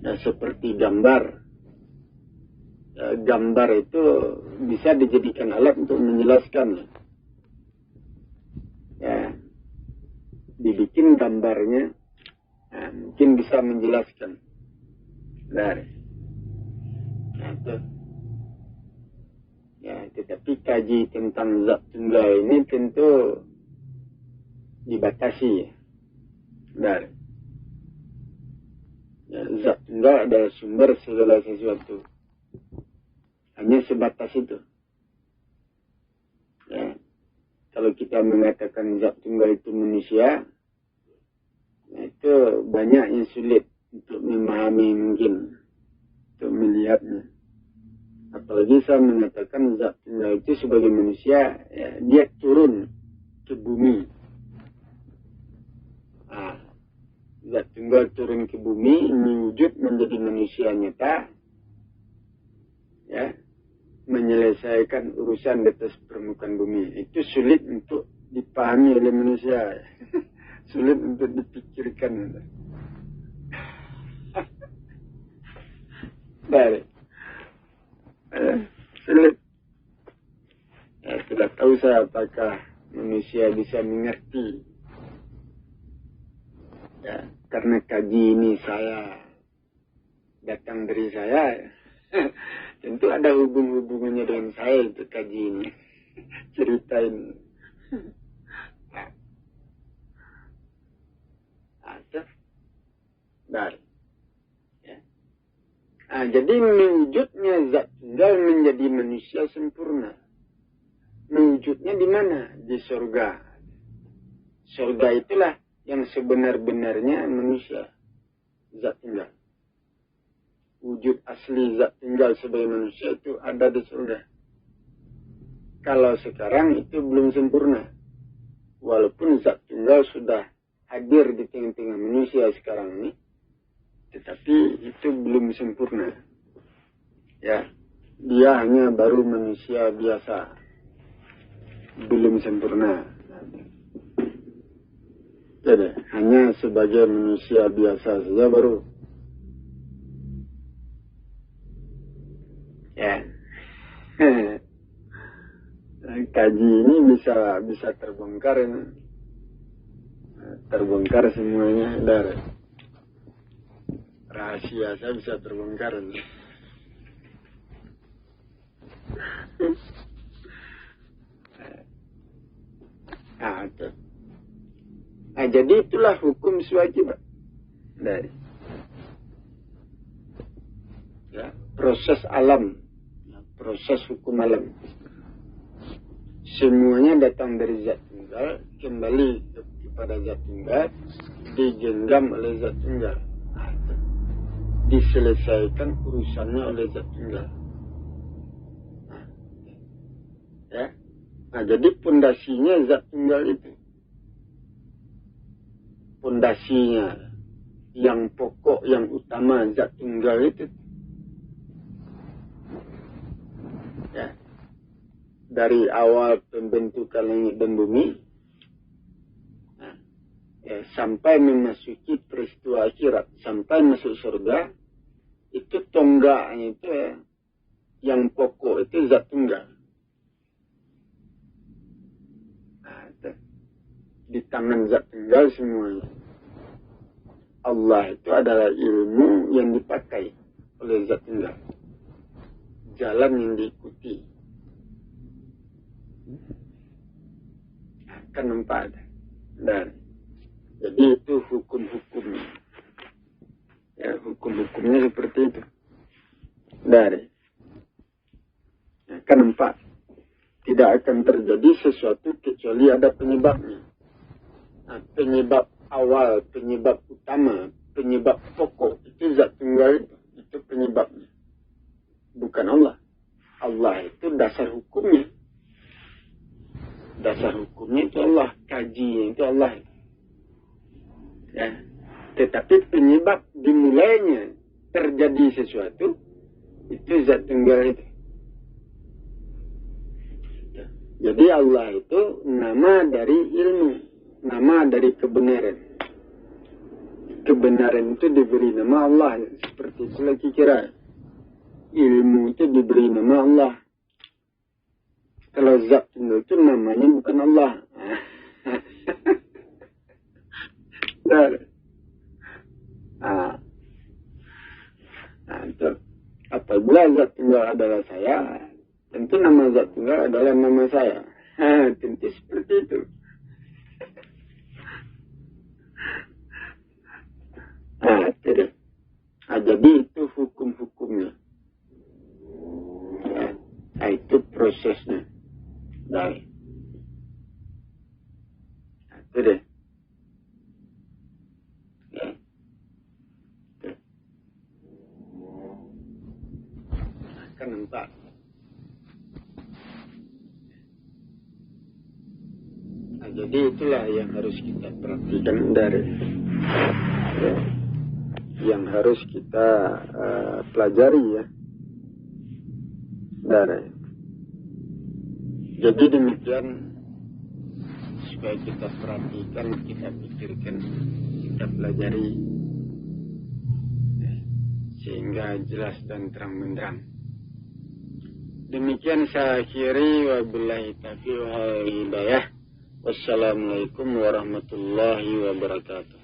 Ya, seperti gambar. Ya, gambar itu bisa dijadikan alat untuk menjelaskan. Ya, dibikin gambarnya, ya, mungkin bisa menjelaskan. Nah, itu. Ya, tetapi kaji tentang zat tunggal ini tentu dibatasi. Benar. Ya, zat tunggal adalah sumber segala sesuatu. Hanya sebatas itu. Ya, kalau kita mengatakan zat tunggal itu manusia, itu banyak yang sulit untuk memahami mungkin, untuk melihatnya. Apalagi saya mengatakan zat tunggal itu sebagai manusia, ya, dia turun ke bumi. Nah, zat tunggal turun ke bumi, wujud menjadi manusia nyata, ya, menyelesaikan urusan di atas permukaan bumi. Itu sulit untuk dipahami oleh manusia. Sulit untuk dipikirkan. Baik. Sulit. Ya, tidak tahu saya apakah manusia bisa mengerti. Ya, karena kaji ini saya datang dari saya. Tentu ada hubungannya dengan saya itu kaji ini. Ceritain. Ada. Baik. Nah, jadi mewujudnya zat tunggal menjadi manusia sempurna. Mewujudnya di mana? Di surga. Surga itulah yang sebenar-benarnya manusia. Zat tunggal. Wujud asli zat tunggal sebagai manusia itu ada di surga. Kalau sekarang itu belum sempurna. Walaupun zat tunggal sudah hadir di tengah-tengah manusia sekarang ini. Tetapi itu belum sempurna. Ya, dia hanya baru manusia biasa. Belum sempurna. Jadi, hanya sebagai manusia biasa saja baru. Ya. Kaji ini bisa terbongkar ini. Terbongkar semuanya dari rahasia saya bisa terbongkar. Nah, jadi itulah hukum sewajibat dari ya, proses alam, ya, proses hukum alam. Semuanya datang dari zat tunggal, kembali kepada zat tunggal, digenggam oleh zat tunggal. Diselesaikan urusannya oleh zat tunggal. Ya. Nah, jadi pondasinya zat tunggal itu. Pondasinya yang pokok, yang utama zat tunggal itu. Ya. Dari awal pembentukan langit dan bumi, nah, ya, sampai memasuki peristiwa akhirat, sampai masuk surga, itu tonggaknya itu ya, yang pokok itu zat tunggal. Di tangan zat tunggal semuanya. Allah itu adalah ilmu yang dipakai oleh zat tunggal. Jalan yang diikuti. Akan nampak ada. Dan jadi itu hukum-hukumnya. Ya, hukum-hukumnya seperti itu. Dari akan nampak. Tidak akan terjadi sesuatu kecuali ada penyebabnya. Nah, penyebab awal, penyebab utama, penyebab pokok itu zat tunggal itu penyebabnya. Bukan Allah. Allah itu dasar hukumnya. Dasar hukumnya itu Allah. Kajinya itu Allah. Ya. Tetapi penyebab dimulainya terjadi sesuatu itu zat tunggal itu. Jadi Allah itu nama dari ilmu. Nama dari kebenaran. Kebenaran itu diberi nama Allah. Seperti itu lagi kira. Ilmu itu diberi nama Allah. Kalau zat itu namanya bukan Allah. Nah, apabila zat tunggal adalah saya, tentu nama zat tunggal adalah nama saya. Tentu seperti itu. Jadi itu hukum-hukumnya. Nah, itu prosesnya. Baik. Nah, itu deh. Ya. Itu. Akan nampak. Nah, jadi itulah yang harus kita perhatikan dari. Ya. Yang harus kita pelajari ya. Dari. Jadi demikian supaya kita perhatikan, kita pikirkan, kita pelajari sehingga jelas dan terang benderang. Demikian saya akhiri, wabillahi taufiq wal hidayah. Wassalamualaikum warahmatullahi wabarakatuh.